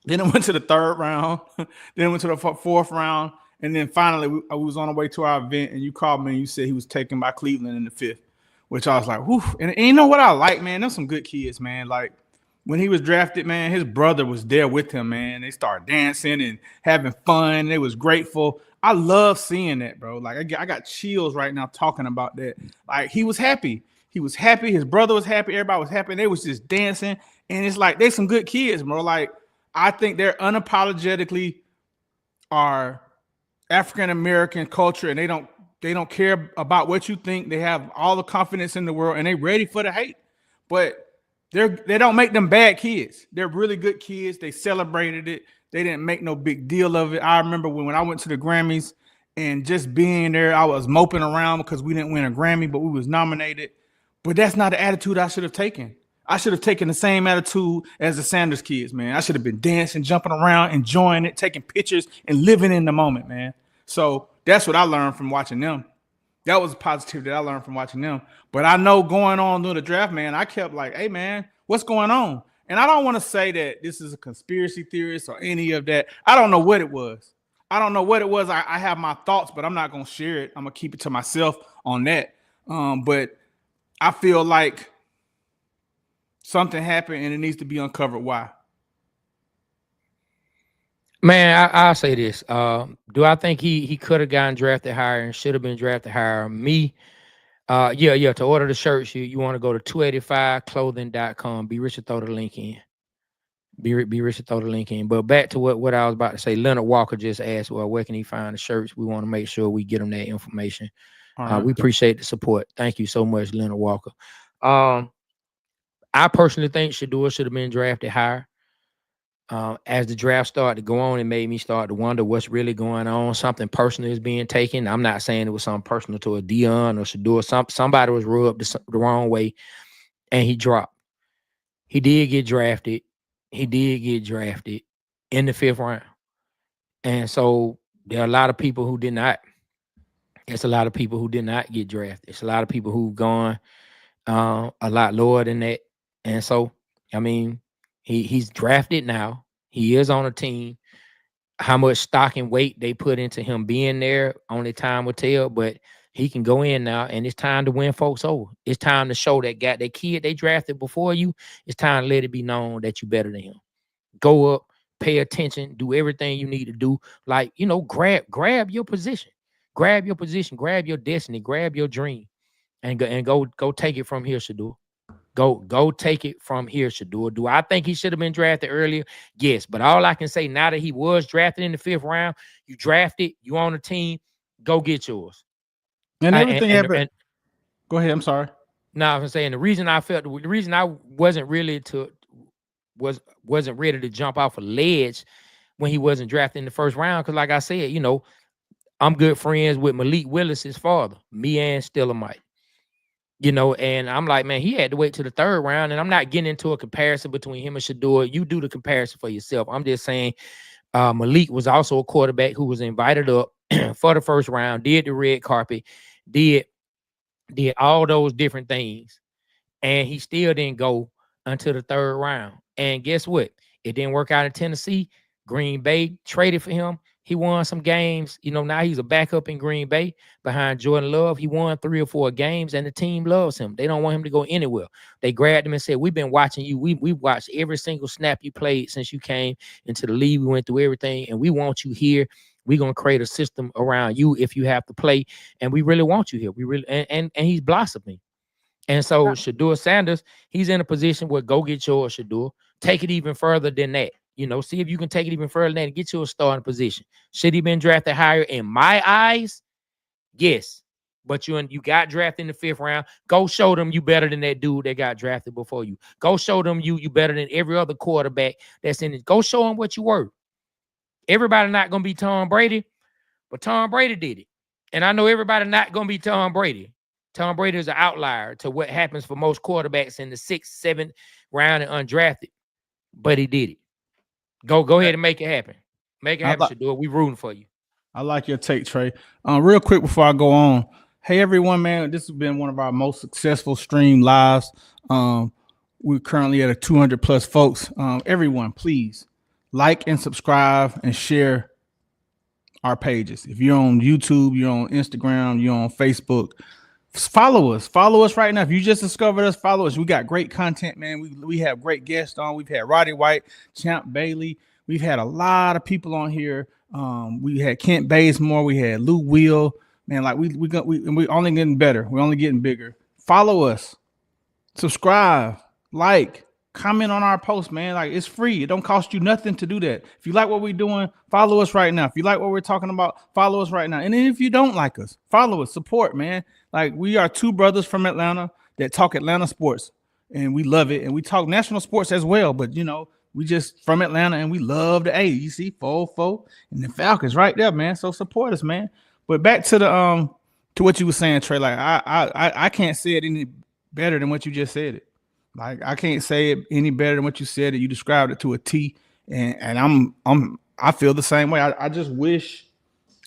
Then it went to the third round. Then it went to the fourth round. And then finally, we was on our way to our event, and you called me and you said he was taken by Cleveland in the fifth, which I was like, whew. And you know what I like, man? There's some good kids, man. Like, when he was drafted, man, his brother was there with him, man. They started dancing and having fun. They was grateful. I love seeing that, bro. Like, I got chills right now talking about that. Like, he was happy. He was happy. His brother was happy. Everybody was happy. And they was just dancing. And it's like, they some good kids, bro. Like, I think they're unapologetically our African American culture, and they don't care about what you think. They have all the confidence in the world, and they ready for the hate. But they don't make them bad kids. They're really good kids. They celebrated it. They didn't make no big deal of it. I remember when I went to the Grammys and just being there, I was moping around because we didn't win a Grammy, but we was nominated. But that's not the attitude I should have taken. I should have taken the same attitude as the Sanders kids, man. I should have been dancing, jumping around, enjoying it, taking pictures, and living in the moment, man. So that's what I learned from watching them. That was a positive that I learned from watching them. But I know going on during the draft, man, I kept like, hey, man, what's going on? And I don't want to say that this is a conspiracy theorist or any of that. I don't know what it was. I don't know what it was. I have my thoughts, but I'm not going to share it. I'm going to keep it to myself on that. But I feel like something happened and it needs to be uncovered. Why? Man, I'll say this. Do I think he could have gotten drafted higher and should have been drafted higher? Me, yeah. To order the shirts, you want to go to 285clothing.com. Be rich to throw the link in. Be rich to throw the link in. But back to what I was about to say. Leonard Walker just asked, well, where can he find the shirts? We want to make sure we get him that information. Right. We appreciate the support. Thank you so much, Leonard Walker. I personally think Shedeur should have been drafted higher. As the draft started to go on, it made me start to wonder what's really going on. Something personal is being taken. I'm not saying it was something personal to a Dion or Shedeur. Somebody was rubbed the wrong way, and he dropped. He did get drafted. He did get drafted in the 5th round. And so there are a lot of people who did not. It's a lot of people who did not get drafted. It's a lot of people who've gone a lot lower than that. And so, I mean, he's drafted now. He is on a team. How much stock and weight they put into him being there, only time will tell. But he can go in now, and it's time to win folks over. It's time to show that kid they drafted before you. It's time to let it be known that you're better than him. Go up, pay attention, do everything you need to do. Like, grab your position. Grab your position, grab your destiny, grab your dream, and go take it from here, Shedeur. Go take it from here, Shedeur. Do I think he should have been drafted earlier? Yes, but all I can say now that he was drafted in the 5th round, you drafted, you on a team, go get yours. And everything happened. Go ahead. I'm sorry. No, I'm saying the reason I wasn't ready to jump off a ledge when he wasn't drafted in the 1st round, because like I said, I'm good friends with Malik Willis's father, me and Stillamite. And I'm like, man, he had to wait till the 3rd round, and I'm not getting into a comparison between him and Shedeur. You do the comparison for yourself. I'm just saying Malik was also a quarterback who was invited up for the 1st round, did the red carpet, did all those different things, and he still didn't go until the 3rd round. And guess what? It didn't work out in Tennessee. Green Bay traded for him. He won some games. Now he's a backup in Green Bay behind Jordan Love. He won 3 or 4 games, and the team loves him. They don't want him to go anywhere. They grabbed him and said, we've been watching you. We've watched every single snap you played since you came into the league. We went through everything, and we want you here. We're going to create a system around you if you have to play, and we really want you here. We really and he's blossoming. And so Shedeur Sanders, he's in a position where go get yours, Shedeur. Take it even further than that. See if you can take it even further than that and get you a starting position. Should he been drafted higher? In my eyes, yes. But you got drafted in the 5th round. Go show them you better than that dude that got drafted before you. Go show them you better than every other quarterback that's in it. Go show them what you were. Everybody not going to be Tom Brady, but Tom Brady did it. And I know everybody not going to be Tom Brady. Tom Brady is an outlier to what happens for most quarterbacks in the 6th, 7th round and undrafted. But he did it. Go ahead and make it happen. Make it happen, Shedeur. We rooting for you. I like your take, Trey. Real quick before I go on. Hey, everyone, man. This has been one of our most successful stream lives. We're currently at 200 plus folks. Everyone, please like and subscribe and share our pages. If you're on YouTube, you're on Instagram, you're on Facebook, follow us. Follow us right now. If you just discovered us, follow us. We got great content, man. We have great guests on. We've had Roddy White, Champ Bailey. We've had a lot of people on here. We had Kent Bazemore. We had Lou Will. Man, like we're only getting better. We're only getting bigger. Follow us. Subscribe. Like. comment on our post, man. Like, it's free. It don't cost you nothing to do that. If you like what we're doing, follow us right now. If you like what we're talking about, follow us right now. And then if you don't like us, follow us, support, man. Like, we are two brothers from Atlanta that talk Atlanta sports, and we love it. And we talk national sports as well. But, you know, we just from Atlanta, and we love the A. You see, 4-4 and the Falcons right there, man. So support us, man. But back to the to what you were saying, Trey. Like, I can't say it any better than what you just said it. Like, I can't say it any better than what you said it. You described it to a T, and I feel the same way. I just wish.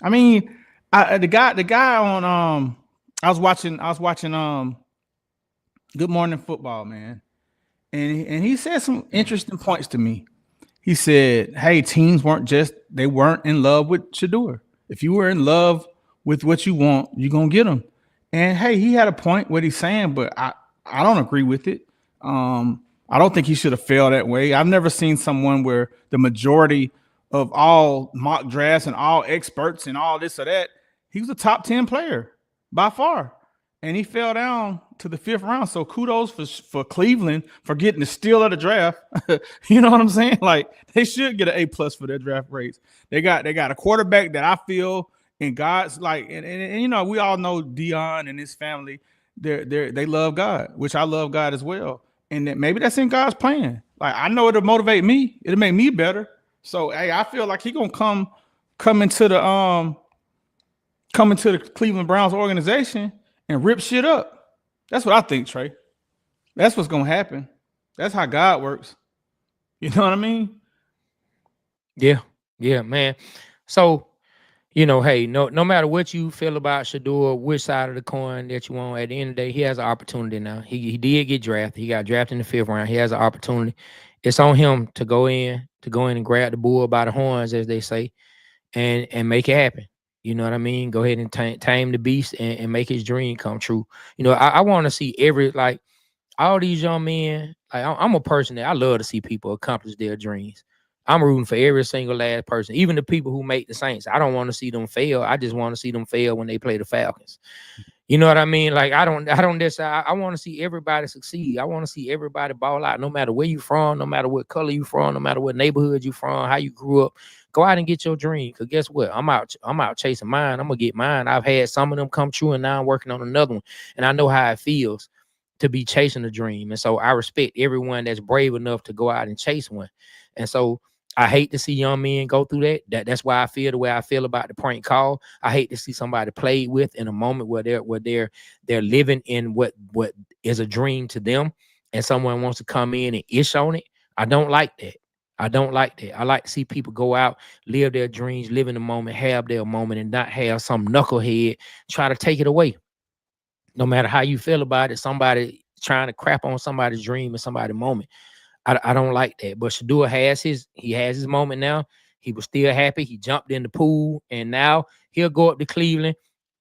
I mean, the guy on I was watching Good Morning Football, man, and he said some interesting points to me. He said, "Hey, teams weren't in love with Shedeur. If you were in love with what you want, you're gonna get them." And hey, he had a point what he's saying, but I don't agree with it. I don't think he should have failed that way. I've never seen someone where the majority of all mock drafts and all experts and all this or that, he was a top 10 player by far. And he fell down to the 5th round. So kudos for Cleveland for getting the steal of the draft. You know what I'm saying? Like, they should get an A+ for their draft rates. They got a quarterback that I feel in God's like, and you know, we all know Dion and his family. They love God, which I love God as well. And that maybe that's in God's plan. Like, I know it'll motivate me. It'll make me better. So, hey, I feel like he gonna come into the Cleveland Browns organization and rip shit up. That's what I think, Trey. That's what's gonna happen. That's how God works. You know what I mean? Yeah, man. So, you know, hey, no matter what you feel about Shedeur, which side of the coin that you want, at the end of the day, he has an opportunity now. He did get drafted. He got drafted in the 5th round. He has an opportunity. It's on him to go in and grab the bull by the horns, as they say, and make it happen. You know what I mean? Go ahead and tame the beast and make his dream come true. You know, I want to see all these young men. Like, I'm a person that I love to see people accomplish their dreams. I'm rooting for every single last person, even the people who make the Saints. I don't want to see them fail. I just want to see them fail when they play the Falcons. You know what I mean? Like, I don't decide. I want to see everybody succeed. I want to see everybody ball out, no matter where you from, no matter what color you from, no matter what neighborhood you from, how you grew up. Go out and get your dream. Cause guess what? I'm out chasing mine. I'm gonna get mine. I've had some of them come true, and now I'm working on another one. And I know how it feels to be chasing a dream. And so I respect everyone that's brave enough to go out and chase one. And so I hate to see young men go through that. That's why I feel the way I feel about the prank call. I hate to see somebody played with in a moment where they're living in what is a dream to them, and someone wants to come in and ish on it. I don't like that. I like to see people go out, live their dreams, live in the moment, have their moment, and not have some knucklehead try to take it away. No matter how you feel about it, somebody trying to crap on somebody's dream and somebody's moment. I don't like that. But Shedeur has his moment now. He was still happy. He jumped in the pool, and now he'll go up to Cleveland.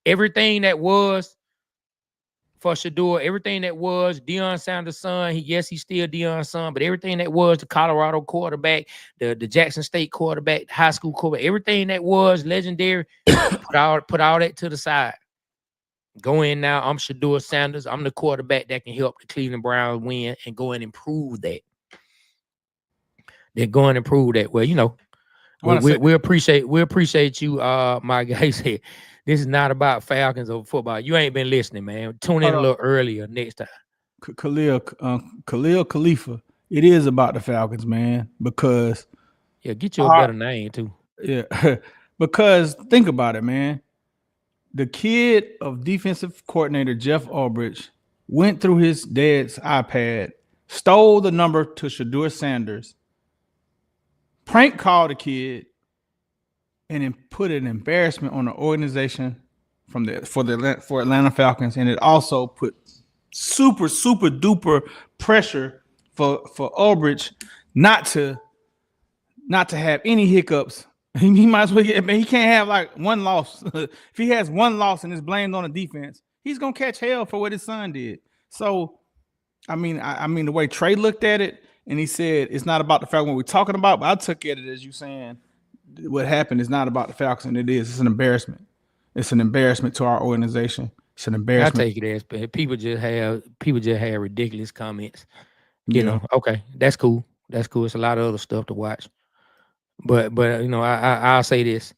Everything that was for Shedeur, everything that was Deion Sanders' son, he's still Deion's son, but everything that was the Colorado quarterback, the Jackson State quarterback, the high school quarterback, everything that was legendary, put all that to the side. Go in now. I'm Shedeur Sanders. I'm the quarterback that can help the Cleveland Browns win, and go in and prove that. They're going to prove that. Well, you know, we appreciate you, my guy. Said this is not about Falcons or football. You ain't been listening, man. Tune in a little earlier next time. Khalil Khalifa. It is about the Falcons, man, because get you a better name too. Yeah, because think about it, man. The kid of defensive coordinator Jeff Ulbrich went through his dad's iPad, stole the number to Shedeur Sanders, prank called the kid, and then put an embarrassment on the organization for Atlanta Falcons, and it also put super duper pressure for Ulbrich not to have any hiccups. He might as well get. He can't have like one loss. If he has one loss and it's blamed on the defense, he's gonna catch hell for what his son did. So, I mean, the way Trey looked at it, and he said it's not about the Falcons we're talking about, but I took it as you saying what happened is not about the Falcons, and it is. It's an embarrassment. It's an embarrassment to our organization. It's an embarrassment. I take it as people just have ridiculous comments. You know, okay, that's cool. That's cool. It's a lot of other stuff to watch. But I'll say this.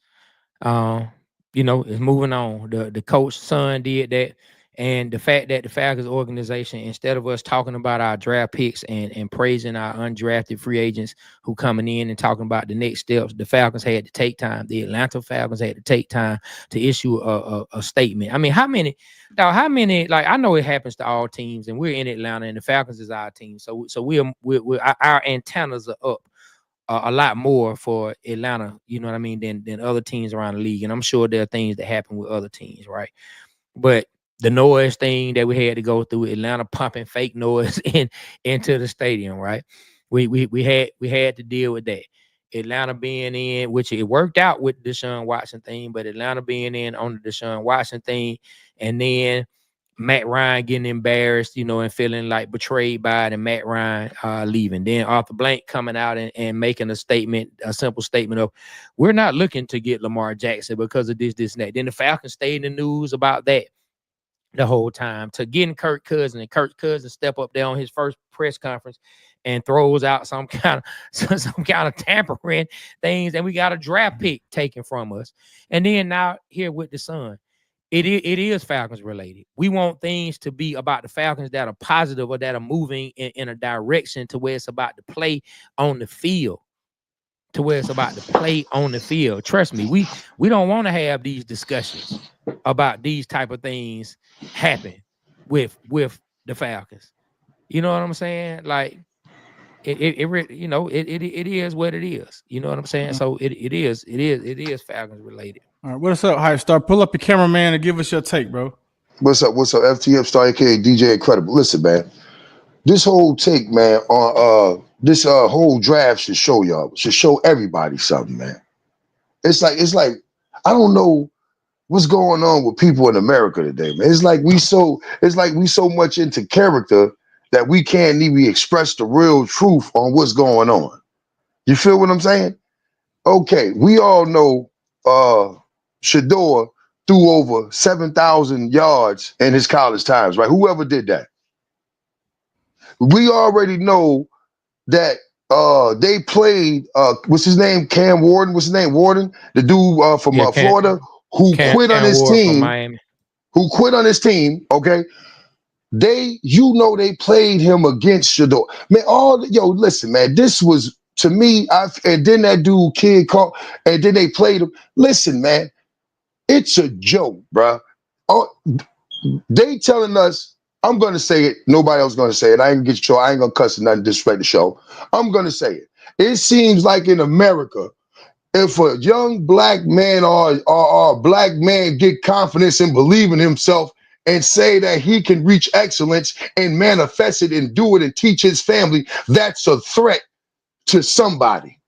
Um, it's moving on. The coach son did that. And the fact that the Falcons organization, instead of us talking about our draft picks and praising our undrafted free agents who coming in and talking about the next steps, the Falcons had to take time. The Atlanta Falcons had to take time to issue a statement. I mean, how many, like, I know it happens to all teams, and we're in Atlanta, and the Falcons is our team. So our antennas are up a lot more for Atlanta, you know what I mean, than other teams around the league. And I'm sure there are things that happen with other teams, right? But the noise thing that we had to go through, Atlanta pumping fake noise into the stadium, right? We had to deal with that. Atlanta being in, which it worked out with the Deshaun Watson thing, but Atlanta being in on the Deshaun Watson thing, and then Matt Ryan getting embarrassed, and feeling like betrayed by it, and Matt Ryan leaving. Then Arthur Blank coming out and making a simple statement of, we're not looking to get Lamar Jackson because of this, and that. Then the Falcons stayed in the news about that the whole time, to getting Kirk Cousins, and Kirk Cousins step up there on his first press conference and throws out some kind of tampering things, and we got a draft pick taken from us. And then now here with the son, it is Falcons related. We want things to be about the Falcons that are positive, or that are moving in a direction to where it's about to play on the field. Trust me, we don't want to have these discussions about these type of things happen with the Falcons. You know what I'm saying? Like it is what it is. You know what I'm saying? So it is Falcons related. All right, what's up, Hype Star? Pull up your cameraman and give us your take, bro. What's up? FTF Star, aka DJ Incredible. Listen, man. This whole take, man, on this whole draft should show everybody something, man. It's like I don't know what's going on with people in America today, man. It's like we so much into character that we can't even express the real truth on what's going on. You feel what I'm saying? Okay, we all know Shedeur threw over 7,000 yards in his college times, right? Whoever did that. We already know that they played what's his name? Cam Warden. What's his name? Warden, the dude from Florida who quit on his team. Who quit on his team, okay? They played him against Shedeur. Man, listen, man, this was, to me, and then that dude kid called, and then they played him. Listen, man, it's a joke, bruh. Oh, they telling us, I'm gonna say it, nobody else gonna say it. I ain't gonna get you, I ain't gonna cuss and nothing, disrespect the show. I'm gonna say it. It seems like in America, if a young black man or a black man get confidence and believe in himself and say that he can reach excellence and manifest it and do it and teach his family, that's a threat to somebody.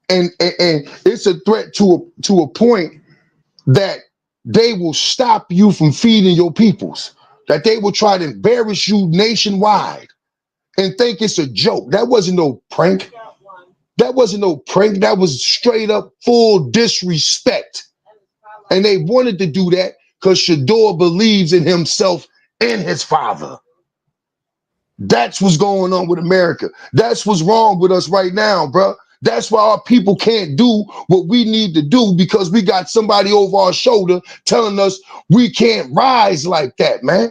And it's a threat to a point that they will stop you from feeding your peoples, that they will try to embarrass you nationwide and think it's a joke. That wasn't no prank. That wasn't no prank. That was straight up full disrespect. And they wanted to do that because Shedeur believes in himself and his father. That's what's going on with America. That's what's wrong with us right now, bro. That's why our people can't do what we need to do, because we got somebody over our shoulder telling us we can't rise like that, man.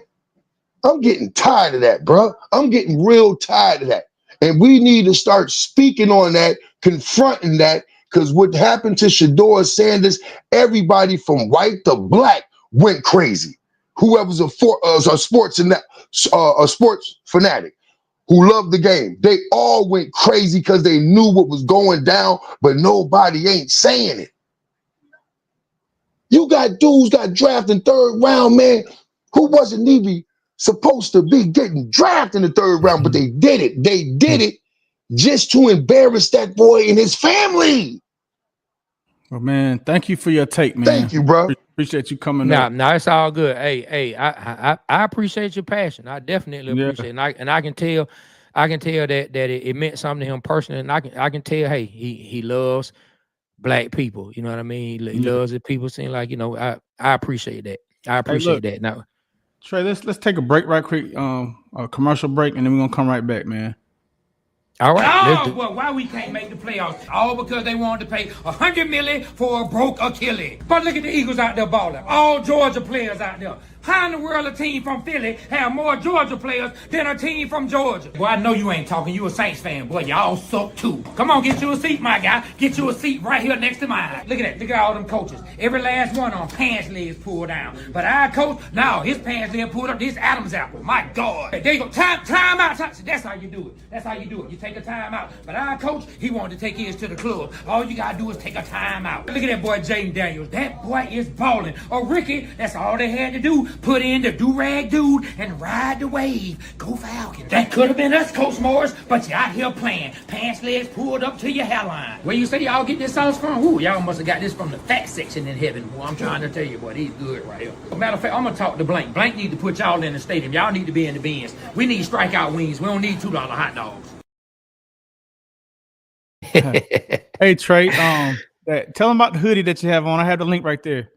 I'm getting tired of that, bro. I'm getting real tired of that. And we need to start speaking on that, confronting that, because what happened to Shedeur Sanders, everybody from white to black went crazy. Whoever's a sports fanatic who loved the game, they all went crazy because they knew what was going down, but nobody ain't saying it. You got dudes got drafted in third round, man, who wasn't even supposed to be getting drafted in the third round, but they did it. They did it just to embarrass that boy and his family. Well, man, thank you for your take, man. Thank you, bro. Appreciate you coming up. No, it's all good. Hey, I appreciate your passion. I definitely appreciate it. And I can tell that it meant something to him personally. And I can tell, hey, he loves black people. You know what I mean? He loves it. People seem like, I appreciate that. I appreciate that. Now, Trey, let's take a break right quick, a commercial break, and then we're gonna come right back, man. All right. Oh, well, why we can't make the playoffs? All because they wanted to pay $100 million for a broke Achilles. But look at the Eagles out there balling. All Georgia players out there. How in the world a team from Philly have more Georgia players than a team from Georgia? Boy, I know you ain't talking. You a Saints fan. Boy, y'all suck too. Come on, get you a seat, my guy. Get you a seat right here next to mine. Look at that. Look at all them coaches. Every last one on pants legs pulled down. But our coach, now his pants leg pulled up. This Adam's apple. My God. There you go. Time out. That's how you do it. That's how you do it. You take a time out. But our coach, he wanted to take his to the club. All you gotta do is take a time out. Look at that boy, Jaden Daniels. That boy is balling. Oh, Ricky, that's all they had to do. Put in the do-rag dude and ride the wave. Go Falcons. That could have been us, Coach Morris, but you out here playing. Pants legs pulled up to your hairline. Where you say y'all get this sauce from? Ooh, y'all must have got this from the fat section in heaven. Boy, I'm trying to tell you, boy, he's good right here. Matter of fact, I'm going to talk to Blank. Blank need to put y'all in the stadium. Y'all need to be in the bins. We need strikeout wings. We don't need $2 hot dogs. Hey, Trey, tell them about the hoodie that you have on. I have the link right there.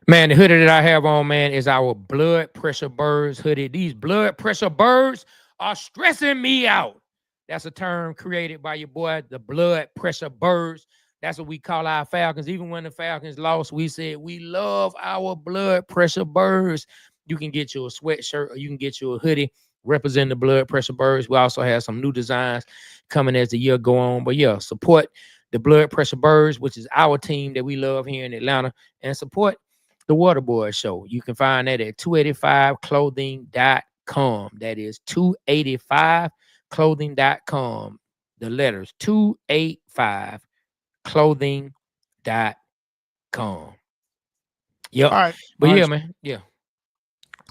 Man, the hoodie that I have on, man, is our blood pressure birds hoodie. These blood pressure birds are stressing me out. That's a term created by your boy, the blood pressure birds. That's what we call our Falcons. Even when the Falcons lost, we said we love our blood pressure birds. You can get you a sweatshirt or you can get you a hoodie representing the blood pressure birds. We also have some new designs coming as the year go on. But yeah, support the blood pressure birds, which is our team that we love here in Atlanta, and support the Waterboy Show. You can find that at 285clothing.com. That is 285clothing.com. The letters 285clothing.com. Yep. All right. But All yeah, right. man. Yeah.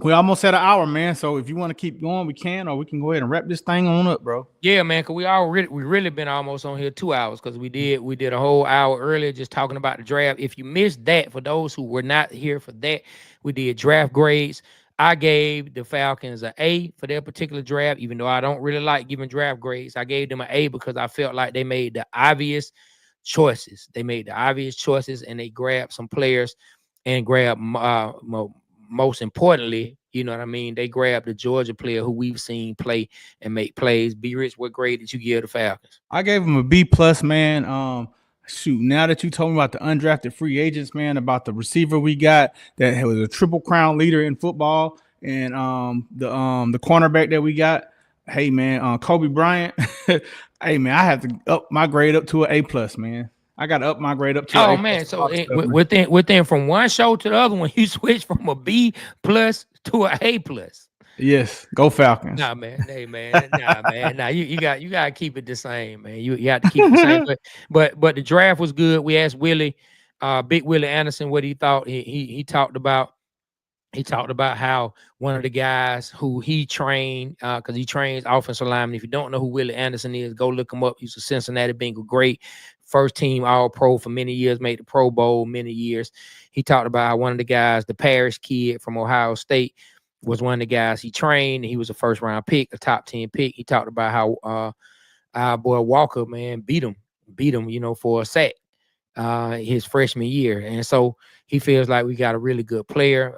We're almost at an hour, man. So if you want to keep going, we can, or we can go ahead and wrap this thing on up, bro. Yeah, man, because we really been almost on here 2 hours because we did a whole hour earlier just talking about the draft. If you missed that, for those who were not here for that, we did draft grades. I gave the Falcons an A for their particular draft, even though I don't really like giving draft grades. I gave them an A because I felt like they made the obvious choices. They made the obvious choices and they grabbed some players and grabbed most importantly, you know what I mean? They grabbed the Georgia player who we've seen play and make plays. B Rich, what grade did you give the Falcons? I gave them a B+, man. Shoot, now that you told me about the undrafted free agents, man, about the receiver we got that was a triple crown leader in football, and the cornerback that we got. Hey, man, Kobe Bryant. Hey, man, I have to up my grade up to an A+, man. I got to up my grade up to. Oh man, so within from one show to the other one, you switch from a B+ to an A+. Yes, go Falcons. Nah, man, hey man, nah, you got to keep it the same, man. You have to keep it the same. But the draft was good. We asked Willie, Big Willie Anderson, what he thought. He talked about. He talked about how one of the guys who he trained, because he trains offensive linemen. If you don't know who Willie Anderson is, go look him up. He's a Cincinnati Bengal great, first team All-Pro for many years, made the Pro Bowl many years. He talked about how one of the guys, the Parrish kid from Ohio State, was one of the guys he trained. He was a first-round pick, a top 10 pick. He talked about how our boy Walker, man, beat him, you know, for a sack his freshman year. And so he feels like we got a really good player.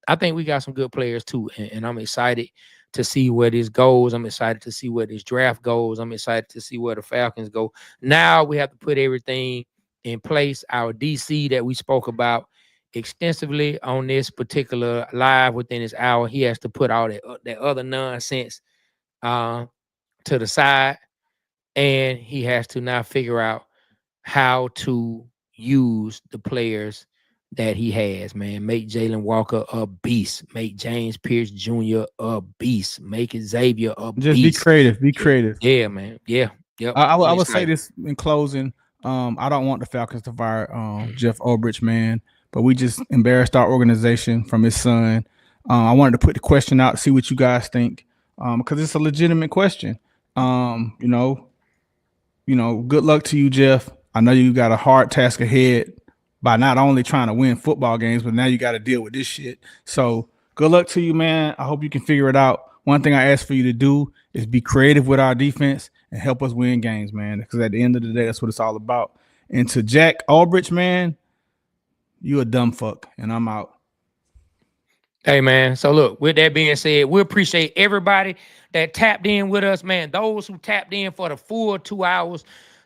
I think we got some good players too, and I'm excited to see where this goes. I'm excited to see where this draft goes. I'm excited to see where the Falcons go. Now we have to put everything in place. Our DC that we spoke about extensively on this particular live within this hour, he has to put all that other nonsense to the side, and he has to now figure out how to use the players that he has, man. Make Jalen Walker a beast. Make James Pierce Jr. a beast. Make Xavier a beast. Just be creative. Be creative. Yeah, man. Yeah. Yep. I would say this in closing. I don't want the Falcons to fire Jeff Ulbrich, man, but we just embarrassed our organization from his son. I wanted to put the question out, see what you guys think, because it's a legitimate question. You know, good luck to you, Jeff. I know you got a hard task ahead by not only trying to win football games, but now you got to deal with this shit. So good luck to you, man. I hope you can figure it out. One thing I ask for you to do is be creative with our defense and help us win games, man, because at the end of the day, that's what it's all about. And to Jack Ulbrich, man, you a dumb fuck, and I'm out. Hey, man. So look, with that being said, we appreciate everybody that tapped in with us, man. Those who tapped in for the full 2 hours,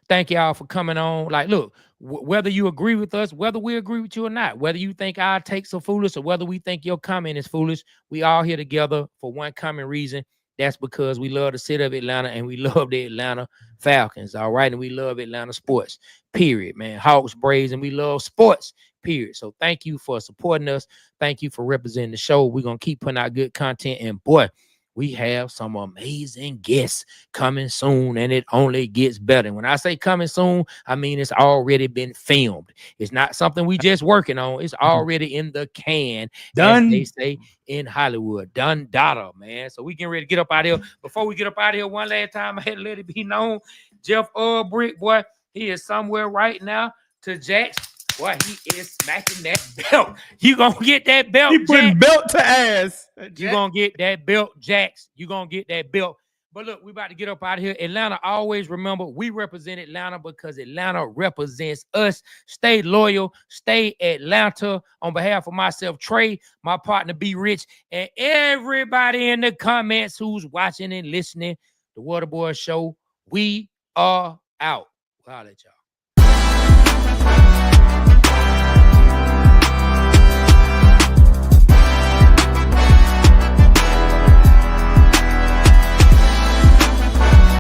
thank y'all for coming on. Like, look, whether you agree with us, whether we agree with you or not, whether you think our takes are foolish or whether we think your comment is foolish, we all here together for one common reason. That's because we love the city of Atlanta and we love the Atlanta Falcons, all right? And we love Atlanta sports, period, man. Hawks, Braves, and we love sports, period. So thank you for supporting us. Thank you for representing the show. We're going to keep putting out good content. And boy, we have some amazing guests coming soon, and it only gets better. When I say coming soon, I mean it's already been filmed. It's not something we just working on. It's already in the can, as Done. they say in Hollywood. Done data, man. So we getting ready to get up out of here. Before we get up out of here, one last time, I had to let it be known, Jeff Ulbrich, boy, he is somewhere right now to Jack's. Boy, he is smacking that belt. You gonna get that belt, He putting Jack. belt to ass. You gonna get that belt, Jax. You gonna get that belt. But look, we about to get up out of here. Atlanta, always remember, we represent Atlanta because Atlanta represents us. Stay loyal. Stay Atlanta. On behalf of myself, Trey, my partner, B Rich, and everybody in the comments who's watching and listening, the Waterboy Show, we are out. I'll let y'all.